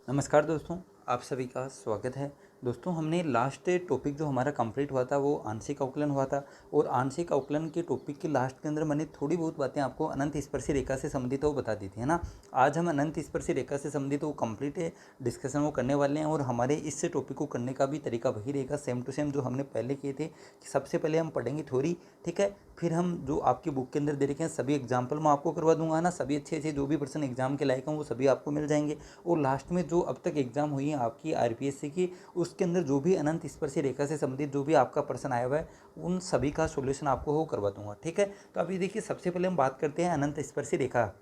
नमस्कार दोस्तों, आप सभी का स्वागत है। दोस्तों, हमने लास्ट टॉपिक जो हमारा कंप्लीट हुआ था वो आंशिक अवकलन हुआ था और आंशिक अवकलन के टॉपिक के लास्ट के अंदर मैंने थोड़ी बहुत बातें आपको अनंत स्पर्शी रेखा से संबंधित वो बता दी थी, है ना। आज हम अनंत स्पर्शी रेखा से संबंधित वो कंप्लीट डिस्कशन वो करने वाले हैं और हमारे इस टॉपिक को करने का भी तरीका वही रहेगा, सेम टू सेम जो हमने पहले किए थे कि सबसे पहले हम पढ़ेंगे थ्योरी, ठीक है। फिर हम जो आपकी बुक के अंदर दे रखे हैं सभी एग्जाम्पल मैं आपको करवा दूंगा ना, सभी अच्छे अच्छे जो भी पर्सन एग्जाम के लायक हैं वो सभी आपको मिल जाएंगे। और लास्ट में जो अब तक एग्जाम हुई है आपकी आरपीएससी की, उसके अंदर जो भी अनंत स्पर्शी रेखा से संबंधित जो भी आपका प्रश्न आया हुआ है उन सभी का सॉल्यूशन आपको वो करवा दूंगा, ठीक है। तो अभी देखिए, सबसे पहले हम बात करते हैं अनंत स्पर्शी रेखा।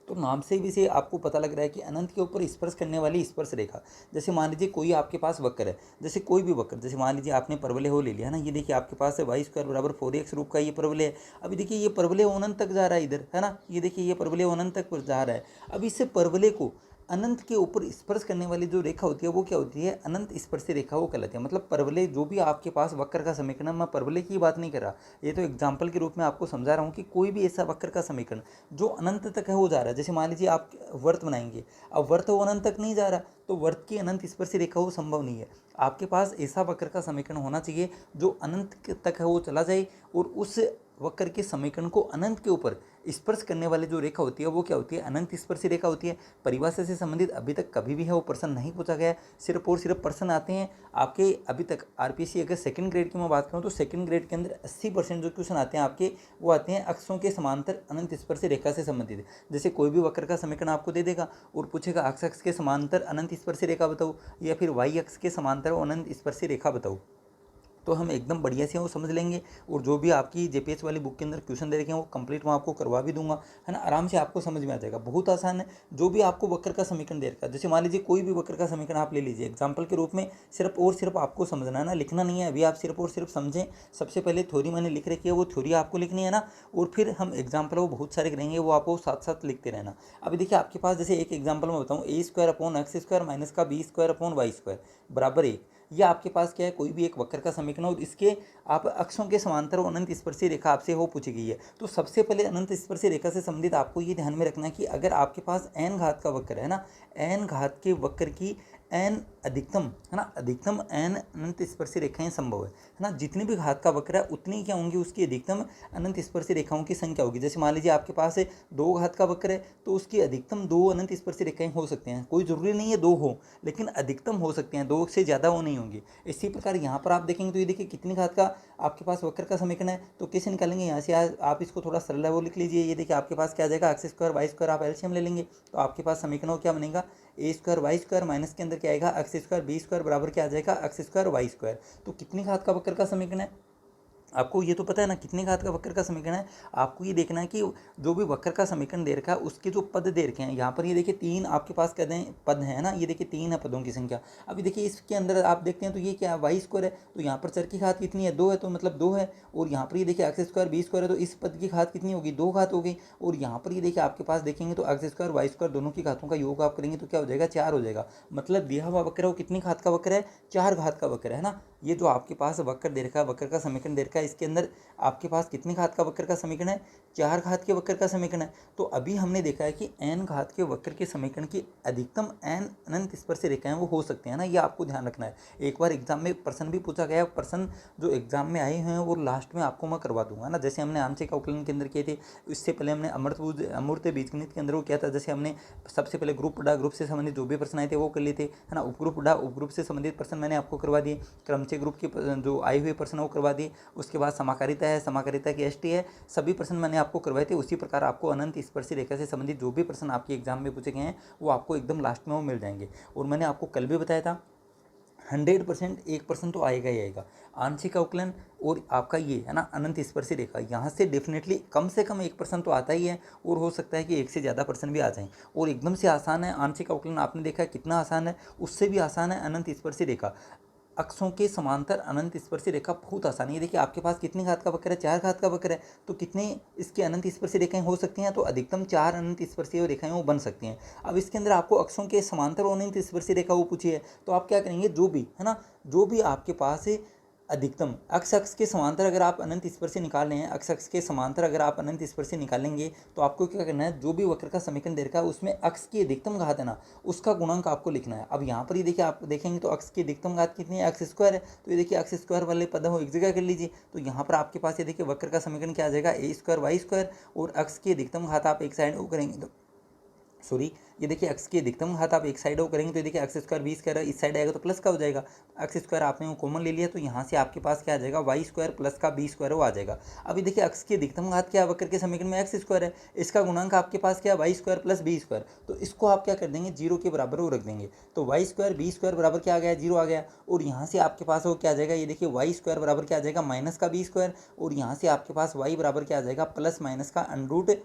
तो नाम से भी से आपको पता लग रहा है कि अनंत के ऊपर स्पर्श करने वाली स्पर्श रेखा। जैसे मान लीजिए कोई आपके पास वक्र है, जैसे कोई भी वक्र, जैसे मान लीजिए आपने परवलय हो ले लिया ना, ये देखिए आपके पास है वाई स्क्वायर बराबर 4x रूप का ये परवलय है। अभी देखिए ये परवलय अनंत तक जा रहा है इधर, है ना, ये देखिए ये परवलय अनंत तक जा रहा है। अब इससे परवलय को अनंत के ऊपर स्पर्श करने वाली जो रेखा होती है वो क्या होती है, अनंत स्पर्शी रेखा वो कहलाती है। मतलब परवलय जो भी आपके पास वक्र का समीकरण, मैं परवलय की बात नहीं कर रहा, ये तो एग्जाम्पल के रूप में आपको समझा रहा हूँ कि कोई भी ऐसा वक्र का समीकरण जो अनंत तक है वो जा रहा है। जैसे मान लीजिए आप वर्त बनाएंगे, अब वर्त वो अनंत तक नहीं जा रहा, तो वर्त की अनंत स्पर्शी रेखा वो संभव नहीं है। आपके पास ऐसा वक्र का समीकरण होना चाहिए जो अनंत तक है वो चला जाए और उस वक्र के समीकरण को अनंत के ऊपर स्पर्श करने वाली जो रेखा होती है वो क्या होती है, अनंत स्पर्शी रेखा होती है। परिभाषा से संबंधित अभी तक कभी भी है वो प्रश्न नहीं पूछा गया है, सिर्फ और सिर्फ प्रश्न आते हैं आपके अभी तक आरपीएससी अगर सेकंड ग्रेड की मैं बात करूँ तो सेकंड ग्रेड के अंदर 80% जो क्वेश्चन आते हैं आपके वो आते हैं अक्षों के समांतर अनंत स्पर्शी रेखा से संबंधित। जैसे कोई भी वक्र का समीकरण आपको दे देगा और पूछेगा अक्ष के समांतर अनंत स्पर्शी रेखा बताओ या फिर वाई अक्ष के समांतर अनंत स्पर्शी रेखा बताओ, तो हम एकदम बढ़िया से वो समझ लेंगे। और जो भी आपकी जेपीएस वाली बुक के अंदर क्वेश्चन दे रखे हैं वो कंप्लीट मैं आपको करवा भी दूंगा, है ना, आराम से आपको समझ में आ जाएगा, बहुत आसान है। जो भी आपको वक्र का समीकरण दे रखा है, जैसे मान लीजिए कोई भी वक्र का समीकरण आप ले लीजिए एग्जाम्पल के रूप में, सिर्फ और सिर्फ आपको समझना है ना, लिखना नहीं है अभी, आप सिर्फ और सिर्फ समझें। सबसे पहले थ्योरी मैंने लिख रखी है वो थ्योरी आपको लिखनी है ना, और फिर हम एग्जाम्पल वो बहुत सारे करेंगे वो आपको साथ साथ लिखते रहना। अभी देखिए आपके पास जैसे एक एग्जाम्पल मैं बताऊँ, a square upon x square minus का b square upon y square बराबर 1, ये आपके पास क्या है, कोई भी एक वक्र का समीकरण और इसके आप अक्षों के समांतर और अनंत स्पर्शी रेखा आपसे वो पूछी गई है। तो सबसे पहले अनंत स्पर्शी रेखा से संबंधित आपको ये ध्यान में रखना है कि अगर आपके पास n घात का वक्र है ना, n घात के वक्र की n अधिकतम, है ना, अधिकतम n अनंत स्पर्शी रेखाएं संभव है ना। जितनी भी घात का वक्र है उतनी क्या होंगी, उसकी अधिकतम अनंत स्पर्शी रेखाओं की संख्या होगी। जैसे मान लीजिए आपके पास 2 घात का वक्र है तो उसकी अधिकतम 2 अनंत स्पर्शी रेखाएं हो सकते हैं, कोई जरूरी नहीं है 2 हो, लेकिन अधिकतम हो सकते हैं, 2 से ज़्यादा वो नहीं होंगी। इसी प्रकार यहाँ पर आप देखेंगे तो ये देखिए कितनी घात का आपके पास वक्र का समीकरण है, तो कैसे निकालेंगे यहाँ से, आप इसको थोड़ा सरल है वो लिख लीजिए। ये देखिए आपके पास क्या आ जाएगा, एक्स स्क्वायर वाई स्क्वायर आप एलसीएम ले लेंगे तो आपके पास समीकरण क्या बनेगा, ए स्क्वायर वाई स्क्वायर माइनस के अंदर क्या आएगा एक्स स्क्वायर बी स्क्वायर बराबर क्या आ जाएगा एक्स स्क्वायर वाई स्क्वायर। तो कितनी घात का वक्र का समीकरण है, आपको ये तो पता है ना कितने घात का वक्र का समीकरण है। आपको ये देखना है कि जो भी वक्र का समीकरण दे रखा है उसके जो पद दे रखे हैं, यहाँ पर ये देखिए 3 आपके पास क्या दें पद हैं ना, ये देखिए 3 है पदों की संख्या। अभी देखिए इसके अंदर आप देखते हैं तो ये क्या है, वाई स्क्वायर है, तो यहाँ पर चर की घात कितनी है 2 है, तो मतलब 2 है। और यहाँ पर ये देखिए एक्स स्क्वायर बी स्क्वायर है तो इस पद की घात कितनी होगी, 2 घात हो गई। और यहाँ पर ये देखिए आपके पास देखेंगे तो एक्स स्क्वायर वाई स्क्वायर दोनों की घातों का योग आप करेंगे तो क्या हो जाएगा, 4 हो जाएगा। मतलब दिया हुआ वक्र है वो कितनी घात का वक्र है, 4 घात का वक्र है ना। ये जो आपके पास वक्र दे रखा है, वक्र का समीकरण दे रखा है, इसके अंदर आपके पास कितने घात का वक्र का समीकरण है, 4 घात के वक्र का समीकरण है। तो अभी हमने देखा है कि n घात के वक्र के समीकरण की अधिकतम n अनंत स्पर्शी रेखाएं वो हो सकते हैं ना, ये आपको ध्यान रखना है। एक बार एग्जाम में प्रश्न भी पूछा गया, प्रश्न जो एग्जाम में आए हैं वो लास्ट में आपको मैं करवा दूंगा ना। जैसे हमने आंशिक अवकलन के अंदर किए थे, इससे पहले हमने अमूर्त बीजगणित के अंदर वो किया था। जैसे हमने सबसे पहले ग्रुप पढ़ा, ग्रुप से संबंधित जो भी प्रश्न आए थे वो कर लिए थे, है ना। उपग्रुप पढ़ा, उपग्रुप से संबंधित प्रश्न मैंने आपको करवा दिए, क्रमचय ग्रुप के जो आए हुए प्रश्न वो करवा दिए। उसके बाद समाकारिता है, समाकारिता की एसटी है, सभी प्रश्न मैंने आपको करवाए थे। उसी प्रकार आपको अनंत स्पर्शी रेखा से संबंधित जो भी प्रश्न आपके एग्जाम में पूछे गए हैं वो आपको एकदम लास्ट में वो मिल जाएंगे। और मैंने आपको कल भी बताया था 100% 1% तो आएगा ही आएगा। आंशिक अवकलन और आपका ये है ना अनंत स्पर्शी रेखा, यहाँ से डेफिनेटली कम से कम 1% तो आता ही है, और हो सकता है कि 1 से ज़्यादा परसेंट भी आ जाएं। और एकदम से आसान है आंशिक अवकलन, आपने देखा है कितना आसान है, उससे भी आसान है अनंत स्पर्शी रेखा। अक्षों के समांतर अनंत स्पर्शी रेखा बहुत आसानी है। देखिए आपके पास कितने घात का वक्र है, 4 घात का वक्र है, तो कितने इसके अनंत स्पर्शी रेखाएं हो सकती हैं, तो अधिकतम 4 अनंत स्पर्शी रेखाएं वो बन सकती हैं। अब इसके अंदर आपको अक्षों के समांतर अनंत स्पर्शी रेखा वो पूछी है, तो आप क्या करेंगे, जो भी है ना, जो भी आपके पास अधिकतम अक्ष के समांतर अगर आप अनंत स्पर्शी निकाल रहे हैं, अक्ष के समांतर अगर आप अनंत स्पर्शी निकालेंगे तो आपको क्या करना है, जो भी वक्र का समीकरण दे रखा है उसमें अक्ष की अधिकतम घात है ना, उसका गुणांक आपको लिखना है। अब यहाँ पर ये देखिए, आप देखेंगे तो अक्ष की अधिकतम घात कितनी है, एक्स स्क्वायर है। तो ये देखिए एक्स स्क्वायर वाले पद हो एक जगह कर लीजिए। तो यहाँ पर आपके पास ये देखिए वक्र का समीकरण क्या आ जाएगा, ए स्क्वायर वाई स्क्वायर, और अक्ष की अधिकतम घात आप एक साइड वो करेंगे तो सॉरी, ये देखिए एक्स की अधिकतम घात आप एक साइड वो करेंगे तो ये देखिए एक्स स्क्वायर बी स्क्वायर इस साइड आएगा तो प्लस का हो जाएगा। एक्स स्क्वायर आपने वो कॉमन ले लिया तो यहाँ से आपके पास क्या आ जाएगा, वाई स्क्वायर प्लस का बी स्क्वायर वो आ जाएगा। अभी देखिए एक्स की अधिकतम घात क्या है, वक्र के समीकरण में एक्स स्क्वायर है, इसका गुणांक आपके पास क्या है, y square plus b square. तो इसको आप क्या कर देंगे, जीरो के बराबर वो रख देंगे। तो वाई स्क्वायर बी स्क्वायर बराबर क्या आ गया, जीरो आ गया। और यहाँ से आपके पास वो क्या आ जाएगा, ये देखिए वाई स्क्वायर बराबर क्या आ जाएगा, माइनस का बी स्क्वायर। और यहाँ से आपके पास वाई बराबर क्या आ जाएगा, प्लस माइनस का अनरूट,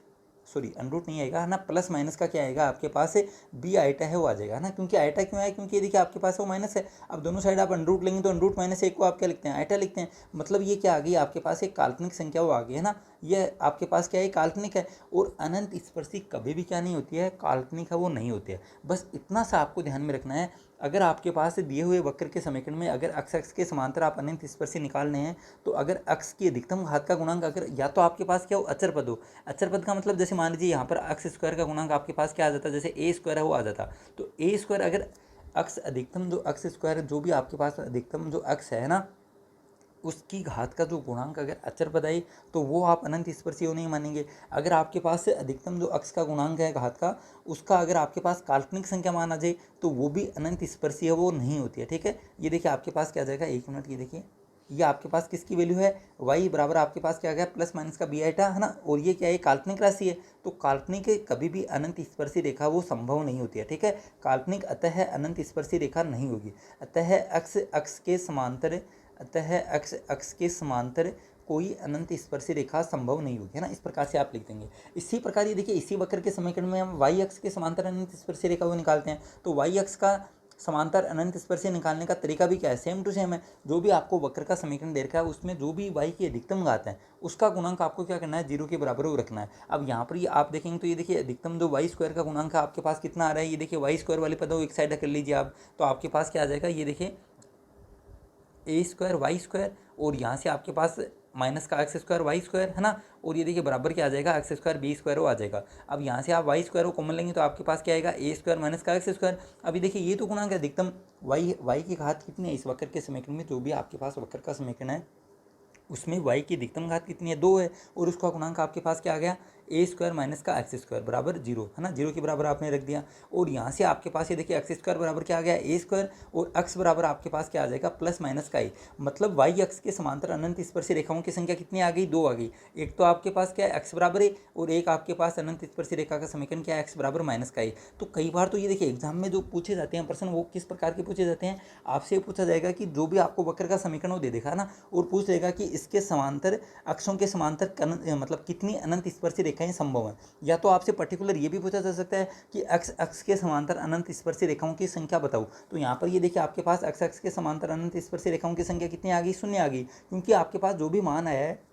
सॉरी अनरूट नहीं आएगा है ना, प्लस माइनस का क्या आएगा आपके पास बी आइटा है वो आ जाएगा ना। क्योंकि आइटा क्यों आया, क्योंकि ये देखिए आपके पास वो माइनस है। अब दोनों साइड आप अनरूट लेंगे तो अनरूट माइनस एक को आप क्या लिखते हैं, आइटा लिखते हैं। मतलब ये क्या आ गई आपके पास, एक काल्पनिक संख्या वो आ गई है ना, ये आपके पास क्या है, काल्पनिक है। और अनंत स्पर्शी कभी भी क्या नहीं होती है, काल्पनिक है वो नहीं होती है। बस इतना सा आपको ध्यान में रखना है। अगर आपके पास दिए हुए वक्र के समीकरण में अगर अक्ष के समांतर आप अनंत स्पर्शी निकालने हैं, तो अगर अक्ष की अधिकतम घात का गुणांक अगर या तो आपके पास क्या हो, अचर पद हो। अचर पद का मतलब जैसे मान लीजिए यहाँ पर अक्ष स्क्वायर का गुणांक आपके पास क्या आ जाता है, जैसे ए स्क्वायर है वो आ जाता। तो ए स्क्वायर अगर अक्ष अधिकतम, जो अक्ष स्क्वायर जो भी आपके पास अधिकतम जो अक्ष है ना, उसकी घात का जो गुणांक अगर अचर पद आए तो वो आप अनंत स्पर्शी हो नहीं मानेंगे। अगर आपके पास अधिकतम जो अक्ष का गुणांक है घात का, उसका अगर आपके पास काल्पनिक संख्या माना जाए तो वो भी अनंत स्पर्शी है वो नहीं होती है। ठीक है, ये देखिए आपके पास क्या आ जाएगा, एक मिनट, ये देखिए ये आपके पास किसकी वैल्यू है, y बराबर आपके पास क्या आ गया, प्लस माइनस का बी आइटा है ना। और ये क्या है, काल्पनिक राशि है। तो काल्पनिक कभी भी अनंत स्पर्शी रेखा वो संभव नहीं होती है। ठीक है, काल्पनिक अतः अनंत स्पर्शी रेखा नहीं होगी। अतः अक्ष अक्ष के समांतर, अतः अक्ष अक्ष के समांतर कोई अनंत स्पर्शी रेखा संभव नहीं होगी, है ना। इस प्रकार से आप लिख देंगे। इसी प्रकार ये देखिए इसी वक्र के समीकरण में हम वाई अक्ष के समांतर अनंत स्पर्शी रेखा को निकालते हैं। तो वाई अक्ष का समांतर अनंत स्पर्शी निकालने का तरीका भी क्या है, सेम टू सेम है। जो भी आपको वक्र का समीकरण दे रखा है उसमें जो भी y की अधिकतम घात है उसका गुणांक आपको क्या करना है, जीरो के बराबर वो रखना है। अब यहाँ पर ये आप देखेंगे तो ये देखिए अधिकतम जो वाई स्क्वायर का गुणांक है आपके पास कितना आ रहा है, ये देखिए वाई स्क्वायर वाले पद एक साइड कर लीजिए आप, तो आपके पास क्या आ जाएगा, ये देखिए ए स्क्वायर वाई स्क्वायर, और यहाँ से आपके पास माइनस का एक्स स्क्वायर वाई स्क्वायर है ना। और ये देखिए बराबर क्या आ जाएगा, एक्स स्क्वायर बी स्क्वायर वो आ जाएगा। अब यहाँ से आप वाई स्क्वायर को कॉमन लेंगे तो आपके पास क्या आएगा, ए स्क्वायर माइनस का एक्स स्क्वायर। अभी देखिए ये तो गुणांक है अधिकतम, वाई की घात कितनी है इस वक्र के समीकरण में, जो भी आपके पास वक्र का समीकरण है उसमें y की अधिकतम घात कितनी है, 2 है। और उसका गुणांक आपके पास क्या आ गया, ए स्क्वायर माइनस का एक्स स्क्वायर बराबर जीरो है ना, जीरो के बराबर आपने रख दिया। और यहाँ से आपके पास ये देखिए एक्स स्क्वायर बराबर क्या आ गया, ए स्क्वायर, और अक्ष बराबर आपके पास क्या आ जाएगा, प्लस माइनस का ए। मतलब वाई अक्ष के समांतर अनंत स्पर्शी रेखाओं की संख्या कितनी आ गई, 2 आ गई। एक तो आपके पास क्या है, एक्स बराबर ए, और एक आपके पास अनंत स्पर्शी रेखा का समीकरण क्या है, एक्स बराबर माइनस का ए। तो कई बार तो ये देखिए एग्जाम में जो पूछे जाते हैं प्रश्न वो किस प्रकार के पूछे जाते हैं, आपसे पूछा जाएगा कि जो भी आपको वक्र का समीकरण वो दे देखा ना, और पूछ लेगा कि इसके समांतर अक्षों के समांतर मतलब कितनी अनंत स्पर्शी रेखाएं संभव हैं। या तो आपसे पर्टिकुलर ये भी पूछा जा सकता है कि एक्स अक्ष के समांतर अनंत स्पर्शी रेखाओं की संख्या बताओ। तो यहाँ पर ये देखिए आपके पास एक्स अक्ष के समांतर अनंत स्पर्शी रेखाओं की संख्या कितनी आ गई, 0 आ गई। क्योंकि आपके पास जो भी मान आया है,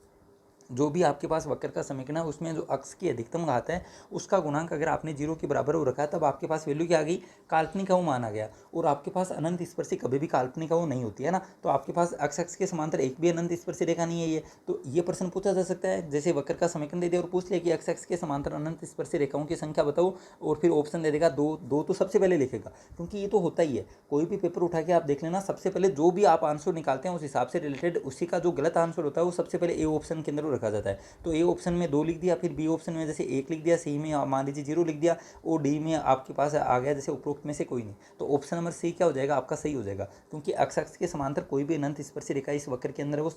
जो भी आपके पास वक्र का समीकरण है उसमें जो अक्ष की अधिकतम घात है उसका गुणांक अगर आपने जीरो के बराबर हो रखा है तब आपके पास वैल्यू क्या आ गई, काल्पनिक है वो मान आ गया। और आपके पास अनंत स्पर्शी कभी भी काल्पनिक है वो नहीं होती है ना। तो आपके पास अक्ष के समांतर एक भी अनंत स्पर्शी रेखा नहीं है ये। तो ये प्रश्न पूछा जा सकता है, जैसे वक्र का समीकरण दे दिया और पूछ ले कि अक्ष के समांतर अनंत स्पर्शी रेखाओं की संख्या बताओ, और फिर ऑप्शन दे देगा दो, दो तो सबसे पहले लिखेगा। क्योंकि ये तो होता ही है, कोई भी पेपर उठा के आप देख लेना, सबसे पहले जो भी आप आंसर निकालते हैं उस हिसाब से रिलेटेड उसी का जो गलत आंसर होता है वो सबसे पहले ए ऑप्शन के अंदर रखा जाता है। तो ए ऑप्शन में 2 लिख दिया, फिर बी ऑप्शन में जैसे 1 लिख दिया, सी में मान लीजिए 0 लिख दिया, और डी में आपके पास आ गया जैसे उपरोक्त में से कोई नहीं। तो ऑप्शन नंबर सी क्या हो जाएगा, आपका सही हो जाएगा। क्योंकि अक्ष के समांतर कोई भी अनंत स्पर्शी रेखा इस वक्र के अंदर वो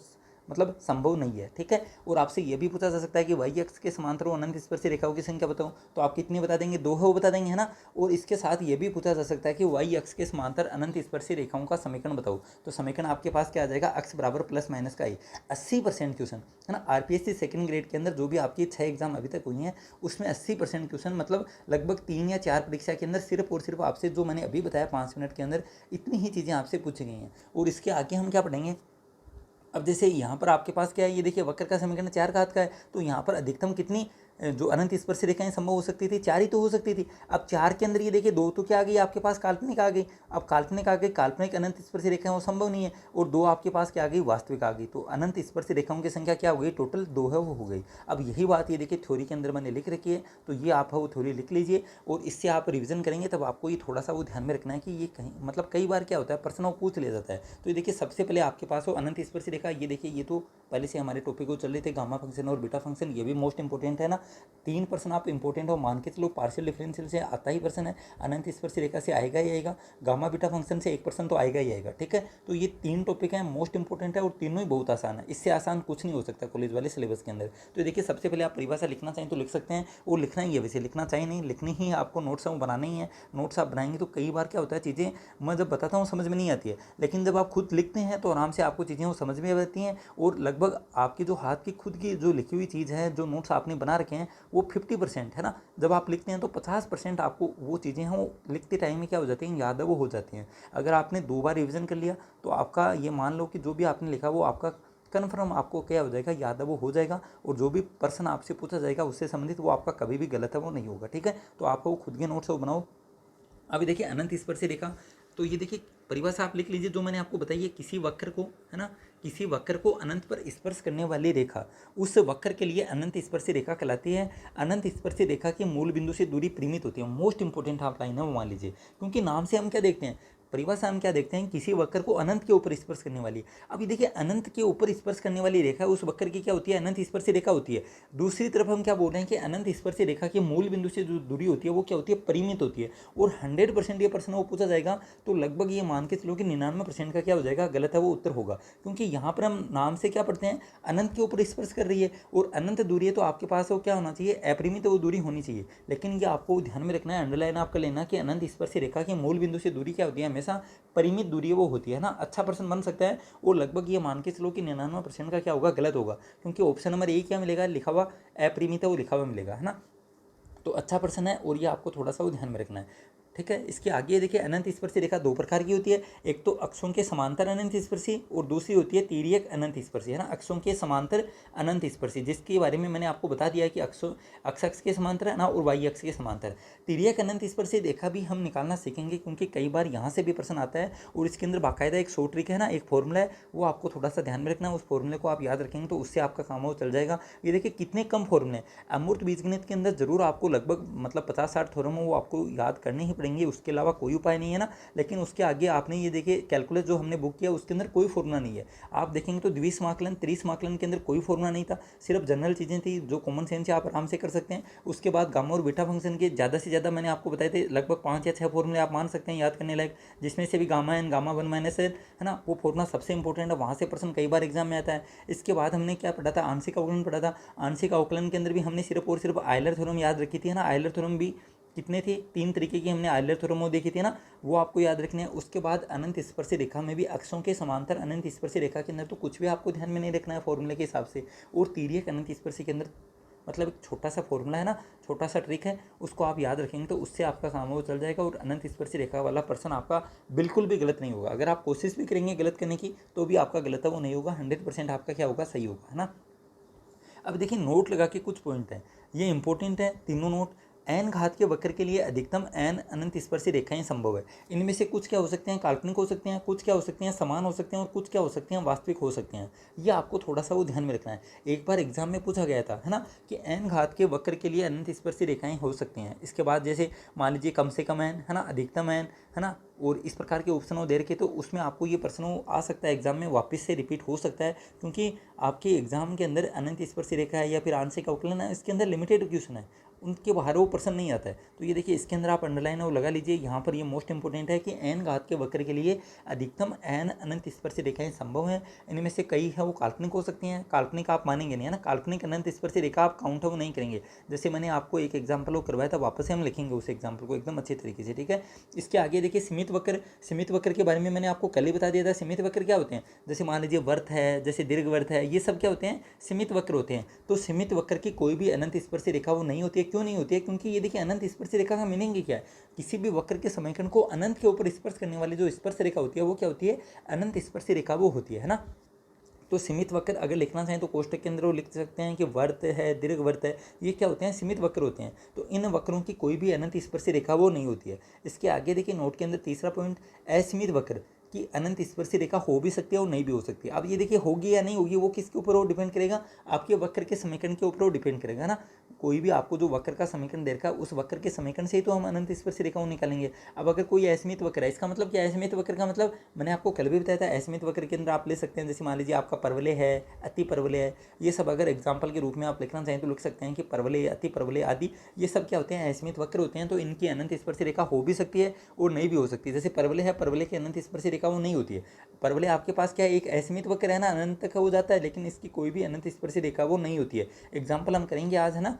मतलब संभव नहीं है। ठीक है, और आपसे ये भी पूछा जा सकता है कि वाई अक्ष के समांतर अनंत स्पर्शी रेखाओं की संख्या बताओ, तो आप कितनी बता देंगे, 2 है वो बता देंगे, है ना। और इसके साथ ये भी पूछा जा सकता है कि वाई अक्ष के समांतर अनंत स्पर्शी रेखाओं का समीकरण बताओ। तो समीकरण आपके पास क्या आ जाएगा, अक्ष बराबर प्लस माइनस का ए। 80% क्वेश्चन है ना, आरपीएससी सेकंड ग्रेड के अंदर जो भी आपकी 6 एग्जाम अभी तक हुई हैं उसमें 80% क्वेश्चन, मतलब लगभग 3 या 4 परीक्षा के अंदर सिर्फ और सिर्फ आपसे जो मैंने अभी बताया 5 मिनट के अंदर इतनी ही चीज़ें आपसे पूछी गई हैं। और इसके आगे हम क्या पढ़ेंगे, अब जैसे यहाँ पर आपके पास क्या है, ये देखिए वक्र का समीकरण 4 घात का है, तो यहाँ पर अधिकतम कितनी जो अनंत स्पर्शी रेखाएं संभव हो सकती थी, 4 ही तो हो सकती थी। अब 4 के अंदर ये देखिए 2 तो क्या आ गई आपके पास, काल्पनिक आ गई। अब काल्पनिक आ गई, काल्पनिक अनंत स्पर्शी रेखाएं वो संभव नहीं है, और 2 आपके पास क्या आ गई, वास्तविक आ गई। तो अनंत स्पर्शी रेखाओं की संख्या क्या हो गई, टोटल 2 है वो हो गई। अब यही बात ये देखिए थ्योरी के अंदर मैंने लिख रखी है, तो ये आप वो थ्योरी लिख लीजिए, और इससे आप रिविजन करेंगे तब आपको ये थोड़ा सा वो ध्यान में रखना है कि ये कहीं मतलब कई बार क्या होता है प्रश्न वो पूछ लिया जाता है। तो ये देखिए सबसे पहले आपके पास हो अनंत स्पर्शी रेखा, ये देखिए ये तो पहले से हमारे टॉपिक को चल रहे थे, गामा फंक्शन और बीटा फंक्शन, ये भी मोस्ट इंपॉर्टेंट है ना। 3% आप इंपॉर्टेंट हो मान के चलो, पार्शियल डिफरेंशियल से आता ही पर्सन है, अनंत स्पर्शी रेखा से आएगा ही आएगा, गामा बीटा फंक्शन से 1% तो आएगा ही आएगा, ठीक है। तो ये 3 टॉपिक हैं, मोस्ट इंपॉर्टेंट है, और तीनों ही बहुत आसान है, इससे आसान कुछ नहीं हो सकता कॉलेज वाले सिलेबस के अंदर। तो देखिए सबसे पहले आप परिभाषा लिखना चाहें तो लिख सकते हैं, और लिखना ही है, वैसे लिखना चाहिए नहीं, लिखनी ही आपको, नोट्स वो बनाने ही है। नोट्स आप बनाएंगे तो कई बार क्या होता है, चीज़ें मैं जब बताता हूँ समझ में नहीं आती है, लेकिन जब आप खुद लिखते हैं तो आराम से आपको चीज़ें वो समझ में आती हैं, और लगभग आपकी जो हाथ की खुद की जो लिखी हुई चीज़ है, जो नोट्स आपने बना रखे हैं वो 50% है ना। जब आप लिखते हैं तो 50% आपको वो चीज़ें हैं वो लिखते टाइम में क्या हो जाती हैं, याद है वो हो जाती हैं। अगर आपने 2 बार रिविज़न कर लिया तो आपका ये मान लो कि जो भी आपने लिखा वो आपका कन्फर्म आपको क्या हो जाएगा, याद है वो हो जाएगा, और जो भी प्रश्न आपसे पूछा जाएगा उससे संबंधित वो आपका कभी भी गलत है वो नहीं होगा, ठीक है। तो आपको खुद के नोट्स वो बनाओ। अभी देखिए अनंत स्पर्शी रेखा, तो ये देखिए परिभाषा आप लिख लीजिए जो मैंने आपको बताई है, किसी वक्र को, है ना, किसी वक्र को अनंत पर स्पर्श करने वाली रेखा उस वक्र के लिए अनंत स्पर्शी रेखा कहलाती है। अनंत स्पर्शी रेखा के मूल बिंदु से दूरी परिमित होती है। मोस्ट इंपॉर्टेंट आप लाइन है वो मान लीजिए, क्योंकि नाम से हम क्या देखते हैं, परिभाषा हम क्या देखते हैं, किसी वक्र को अनंत के ऊपर स्पर्श करने वाली। अभी देखिए अनंत के ऊपर स्पर्श करने वाली रेखा उस वक्र की क्या होती है, अनंत स्पर्शी रेखा होती है। दूसरी तरफ हम क्या बोल रहे हैं कि अनंत स्पर्शी रेखा के मूल बिंदु से जो दूरी होती है वो क्या होती है, परिमित होती है। और 100% ये प्रश्न वो पूछा जाएगा तो लगभग ये मान के चलो कि 99% का क्या हो जाएगा, गलत है वो उत्तर होगा, क्योंकि यहाँ पर हम नाम से क्या पढ़ते हैं, अनंत के ऊपर स्पर्श कर रही है, और अनंत दूरी है तो आपके पास वो क्या होना चाहिए, अपरिमित वो दूरी होनी चाहिए। लेकिन ये आपको ध्यान में रखना है, अंडरलाइन आपका लेना कि अनंत स्पर्शी रेखा के मूल बिंदु से दूरी क्या होती है, हमेशा परिमित दूरी वो होती है ना। अच्छा प्रश्न बन सकता है, और लगभग ये मान के चलो कि 99% का क्या होगा, गलत होगा, क्योंकि ऑप्शन नंबर ए क्या मिलेगा, लिखा हुआ अपरिमित है वो लिखा हुआ मिलेगा, है ना। तो अच्छा प्रश्न है, और ये आपको थोड़ा सा वो ध्यान में रखना है, ठीक है। इसके आगे देखिए अनंत स्पर्शी रेखा 2 प्रकार की होती है, एक तो अक्षों के समांतर अनंत स्पर्शी, और दूसरी होती है तिर्यक अनंत स्पर्शी, है ना। अक्षों के समांतर अनंत स्पर्शी, जिसके बारे में मैंने आपको बता दिया कि अक्ष के समांतर है ना, और वाई अक्ष के समांतर। तिर्यक अनंत स्पर्शी रेखा भी हम निकालना सीखेंगे, क्योंकि कई बार यहाँ से भी प्रश्न आता है, और इसके अंदर बाकायदा एक शॉर्ट ट्रिक है ना, एक फॉर्मूला है, वो आपको थोड़ा सा ध्यान में रखना है। उस फॉर्मूले को आप याद रखेंगे तो उससे आपका काम वो चल जाएगा। ये देखिए कितने कम फॉर्मूले, अमूर्त बीजगणित के अंदर जरूर आपको लगभग मतलब 50-60 थ्योरम वो आपको याद करने ही पड़ेंगे, उसके अलावा कोई उपाय नहीं है ना। लेकिन उसके आगे आपने ये देखिए कैलकुलस जो हमने बुक किया उसके अंदर कोई फॉर्मूला नहीं है। आप देखेंगे तो द्विसमाकलन, त्रिसमाकलन के अंदर कोई फॉर्मूला नहीं था, सिर्फ जनरल चीज़ें थी जो कॉमन सेंस से आप आराम से कर सकते हैं। उसके बाद गामा और बीटा फंक्शन के ज़्यादा से ज़्यादा मैंने आपको बताए थे, लगभग 5 या 6 फॉर्मूले आप मान सकते हैं याद करने लायक, जिसमें से भी gamma n, gamma 1 minus n, है ना, वो फॉर्मूला सबसे इंपॉर्टेंट है, वहाँ से प्रश्न कई बार एग्जाम में आता है। इसके बाद हमने क्या पढ़ा था, आंशिक अवकलन पढ़ा था। आंशिक अवकलन के अंदर भी हमने सिर्फ और सिर्फ आयलर थ्योरम याद रखी थी, है ना। आयलर थ्योरम भी कितने थे, 3 तरीके की हमने आयलर थ्योरम देखी थी ना, वो आपको याद रखने हैं। उसके बाद अनंत स्पर्शी रेखा में भी अक्षों के समांतर अनंत स्पर्शी रेखा के अंदर तो कुछ भी आपको ध्यान में नहीं रखना है फॉर्मूले के हिसाब से। और तिर्यक अनंत स्पर्शी के अंदर मतलब एक छोटा सा फॉर्मूला है ना, छोटा सा ट्रिक है, उसको आप याद रखेंगे तो उससे आपका काम वो चल जाएगा, और अनंत स्पर्शी रेखा वाला प्रश्न आपका बिल्कुल भी गलत नहीं होगा। अगर आप कोशिश भी करेंगे गलत करने की तो भी आपका गलत है वो नहीं होगा, 100% आपका क्या होगा, सही होगा, है ना। अब देखिए नोट लगा के कुछ पॉइंट हैं, ये इंपॉर्टेंट है तीनों नोट। एन घात के वक्र के लिए अधिकतम एन अनंत स्पर्शी रेखाएं संभव है। इनमें से कुछ क्या हो सकते हैं, काल्पनिक हो सकते हैं, कुछ क्या हो सकते हैं, समान हो सकते हैं, और कुछ क्या हो सकते हैं, वास्तविक हो सकते हैं। ये आपको थोड़ा सा वो ध्यान में रखना है। एक बार एग्जाम में पूछा गया था, है ना, कि एन घात के वक्र के लिए अनंत स्पर्शी रेखाएं हो सकती हैं। इसके बाद जैसे मान लीजिए कम से कम एन, है ना, अधिकतम एन, है ना, और इस प्रकार के ऑप्शन दे रखे, तो उसमें आपको ये प्रश्न आ सकता है एग्जाम में, वापस से रिपीट हो सकता है, क्योंकि आपके एग्जाम के अंदर अनंत स्पर्शी रेखा है या फिर आंशिक अवकलन है, इसके अंदर लिमिटेड क्वेश्चन है, उनके बाहर वो प्रश्न नहीं आता है। तो ये देखिए इसके अंदर आप अंडरलाइन और लगा लीजिए, यहाँ पर ये मोस्ट इंपॉर्टेंट है कि एन घात के वक्र के लिए अधिकतम एन अनंत स्पर्शी रेखाएं संभव हैं। इनमें से कई है वो काल्पनिक हो सकती हैं, काल्पनिक आप मानेंगे नहीं, है ना, काल्पनिक अनंत स्पर्शी रेखा आप काउंट है वो नहीं करेंगे। जैसे मैंने आपको एक एग्जाम्पल वो करवाया था, वापस से हम लिखेंगे उस एग्जाम्पल को एकदम अच्छे तरीके से, ठीक है। इसके आगे देखिए सीमित वक्र, सीमित वक्र के बारे में मैंने आपको कल ही बता दिया था। सीमित वक्र क्या होते हैं, जैसे मान लीजिए वर्त है, जैसे दीर्घ वर्त है, ये सब क्या होते हैं, सीमित वक्र होते हैं। तो सीमित वक्र की कोई भी अनंत स्पर्शी रेखा वो नहीं होती है। क्यों नहीं होती है, क्योंकि ये देखिए अनंत स्पर्श रेखा का मीनिंग क्या है, किसी भी वक्र के समीकरण को अनंत के ऊपर स्पर्श करने वाली जो स्पर्श रेखा होती है वो क्या होती है, अनंत स्पर्श रेखा वो होती है ना। तो सीमित वक्र अगर लिखना चाहें तो कोष्टक के अंदर वो लिख सकते हैं कि वर्त है, दीर्घवृत्त है, ये क्या होते हैं, सीमित वक्र होते हैं। तो इन वक्रों की कोई भी अनंत स्पर्शी रेखा वो नहीं होती है। इसके आगे देखिए नोट के अंदर तीसरा पॉइंट, असीमित वक्र कि अनंत स्पर्शी रेखा हो भी सकती है और नहीं भी हो सकती है। अब ये देखिए होगी या नहीं होगी वो किसके ऊपर वो डिपेंड करेगा, आपके वक्र के समीकरण के ऊपर वो डिपेंड करेगा ना। कोई भी आपको जो वक्र का समीकरण दे रखा है उस वक्र के समीकरण से ही तो हम अनंत स्पर्शी रेखाओं निकालेंगे। अब अगर कोई असीमित वक्र है, इसका मतलब क्या है, असीमित वक्र का मतलब मैंने आपको कल भी बताया था, असीमित वक्र के अंदर आप ले सकते हैं, जैसे मान लीजिए आपका परवलय है, अति परवलय है, ये सब अगर एग्जाम्पल के रूप में आप लिखना चाहें तो लिख सकते हैं कि परवलय, अति परवलय आदि ये सब क्या होते हैं, असीमित वक्र होते हैं। तो इनकी अनंत स्पर्शी रेखा हो भी सकती है और नहीं भी हो सकती है। जैसे परवलय है, परवलय की अनंत स्पर्शी रेखा वो नहीं होती है। परवलय आपके पास क्या है, एक असीमित वक्र है ना, अनंत तक हो जाता है, लेकिन इसकी कोई भी अनंत स्पर्शी रेखा वो नहीं होती है। एग्जाम्पल हम करेंगे आज, है ना।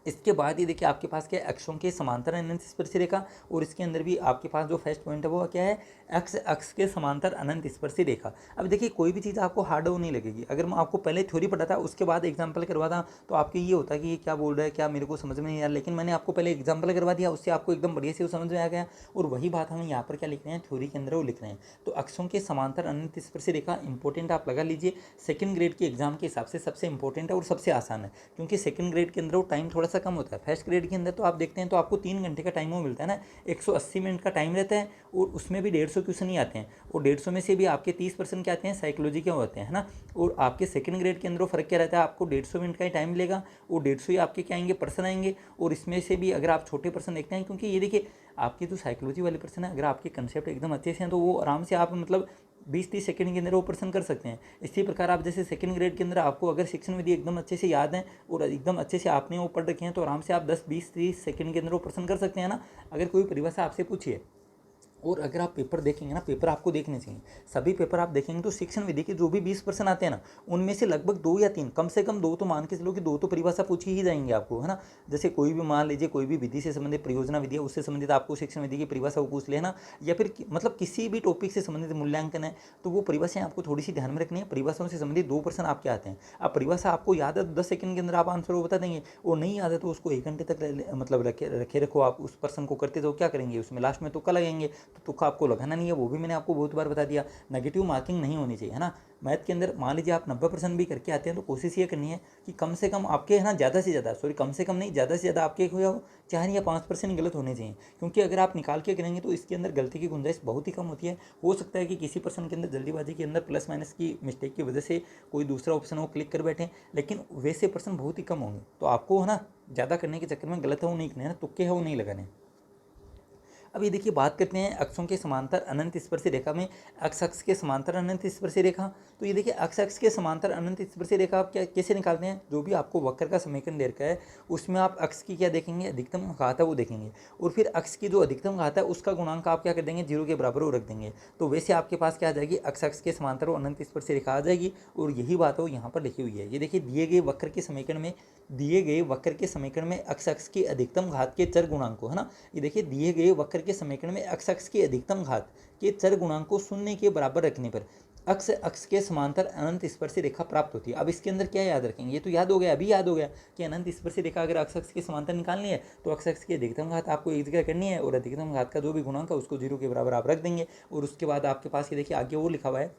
इसके बाद ये देखिए आपके पास क्या है, अक्षों के समांतर अनंत स्पर्शी रेखा, और इसके अंदर भी आपके पास जो फर्स्ट पॉइंट है वो क्या है, अक्ष के समांतर अनंत स्पर्शी रेखा। अब देखिए कोई भी चीज़ आपको हार्ड नहीं लगेगी। अगर मैं आपको पहले थ्योरी पढ़ाता उसके बाद एग्जाम्पल करवाता तो आपके ये होता कि ये क्या बोल रहा है, क्या मेरे को समझ में नहीं आ रहा, लेकिन मैंने आपको पहले एग्जाम्पल करवा दिया, उससे आपको एकदम बढ़िया से समझ में आ गया। और वही बात हम यहाँ पर क्या लिख रहे हैं, थ्योरी के अंदर वो लिख रहे हैं। तो अक्षों के समांतर अनंत स्पर्शी रेखा इंपॉर्टेंट आप लगा लीजिए, सेकंड ग्रेड के एग्जाम के हिसाब से सबसे इंपॉर्टेंट है और सबसे आसान है, क्योंकि सेकंड ग्रेड के अंदर वो टाइम थोड़ा सा कम होता है। फर्स्ट ग्रेड के अंदर तो आप देखते हैं तो आपको 3 घंटे का टाइम वो मिलता है ना, 180 मिनट का टाइम रहता है, और उसमें भी 150 क्वेश्चन ही आते हैं, और 150 में से भी आपके 30% क्या आते हैं, साइकोलॉजी के होते हैं, है ना। और आपके सेकंड ग्रेड के अंदर फ़र्क क्या रहता है, आपको 150 मिनट का ही टाइम मिलेगा, और 150 ही आपके क्या आएंगे, पर्सन आएंगे। और इसमें से भी अगर आप छोटे पर्सन देखते हैं, क्योंकि ये देखिए आपके जो साइकोलॉजी वाले पर्सन है, अगर आपके कंसेप्ट एकदम अच्छे से हैं तो वो आराम से आप मतलब 20-30 सेकंड के अंदर वो पर्सन कर सकते हैं। इसी प्रकार आप जैसे सेकंड ग्रेड के अंदर आपको अगर शिक्षण विधि एकदम अच्छे से याद है और एकदम अच्छे से आपने वो पढ़ रखे हैं तो आराम से आप 10-20-30 सेकंड के अंदर वो पर्सन कर सकते हैं ना। अगर कोई परिभाषा आपसे पूछिए, और अगर आप पेपर देखेंगे ना, पेपर आपको देखने चाहिए, सभी पेपर आप देखेंगे तो शिक्षण विधि के जो भी 20% आते हैं ना, उनमें से लगभग 2 या 3, कम से कम 2 तो मान के चलो कि 2 तो परिभाषा पूछी ही जाएंगे आपको, है ना। जैसे कोई भी मान लीजिए कोई भी विधि से संबंधित परियोजना विधि है, उससे संबंधित आपको शिक्षण विधि की परिभाषा वो पूछ लेना, या फिर मतलब किसी भी टॉपिक से संबंधित मूल्यांकन है तो वो परिभाषाएं आपको थोड़ी सी ध्यान में रखनी है। परिभाषाओं से संबंधित 2% आपके आते हैं। अब परिभाषा आपको याद है तो 10 सेकंड के अंदर आप आंसर वो बता देंगे, और नहीं याद है तो उसको 1 घंटे तक मतलब रखे रखो आप उस पर्सन को करते, तो क्या करेंगे उसमें लास्ट में तुक्का लगाएंगे, तो तुक्का आपको लगाना नहीं है, वो भी मैंने आपको बहुत बार बता दिया। नेगेटिव मार्किंग नहीं होनी चाहिए, है ना। मैथ के अंदर मान लीजिए आप 90% भी करके आते हैं तो कोशिश ये करनी है कि कम से कम आपके, है ना, ज़्यादा से ज़्यादा, सॉरी कम से कम नहीं, ज़्यादा से ज़्यादा आपके 4 या 5% गलत होने चाहिए, क्योंकि अगर आप निकाल के करेंगे तो इसके अंदर गलती की गुंजाइश बहुत ही कम होती है। हो सकता है कि किसी पर्सन के अंदर जल्दीबाजी के अंदर प्लस माइनस की मिस्टेक की वजह से कोई दूसरा ऑप्शन वो क्लिक कर बैठे, लेकिन वैसे पर्सन बहुत ही कम होंगे। तो आपको, है ना, ज़्यादा करने के चक्कर में गलत है वो नहीं करना है ना, तुक्के है वो नहीं लगाने। अब ये देखिए बात करते हैं अक्षों के समांतर अनंत स्पर्शी रेखा में, अक्ष के समांतर अनंत स्पर्शी रेखा। तो ये देखिए अक्ष के समांतर अनंत स्पर्शी रेखा आप क्या कैसे निकालते हैं, जो भी आपको वक्र का समीकरण दे रखा है उसमें आप अक्ष की क्या देखेंगे, अधिकतम घात है वो देखेंगे, और फिर अक्ष की जो अधिकतम घात है उसका गुणांक आप क्या कर देंगे, 0 के बराबर वो रख देंगे। तो वैसे आपके पास क्या आ जाएगी, अक्ष के समांतर और अनंत स्पर्शी रेखा आ जाएगी, और यही बात वो यहाँ पर लिखी हुई है। ये देखिए दिए गए वक्र के समीकरण में अक्ष की अधिकतम घात के चर गुणांक को, है ना, ये देखिए दिए गए वक्र के समीकरण में अक्ष की अधिकतम घात के चर गुणांक को 0 के बराबर रखने पर अक्ष के समांतर अनंत स्पर्शी रेखा प्राप्त होती है। अब इसके अंदर क्या याद रखेंगे, ये तो याद हो गया, अभी याद हो गया कि अनंत स्पर्शी रेखा अगर अक्ष के समांतर निकालनी है तो अक्ष की अधिकतम घात आपको एक जगह करनी है, और अधिकतम घात का जो भी गुणांक है उसको 0 के बराबर आप रख देंगे। और उसके बाद आपके पास ये देखिए आगे वो लिखा हुआ है,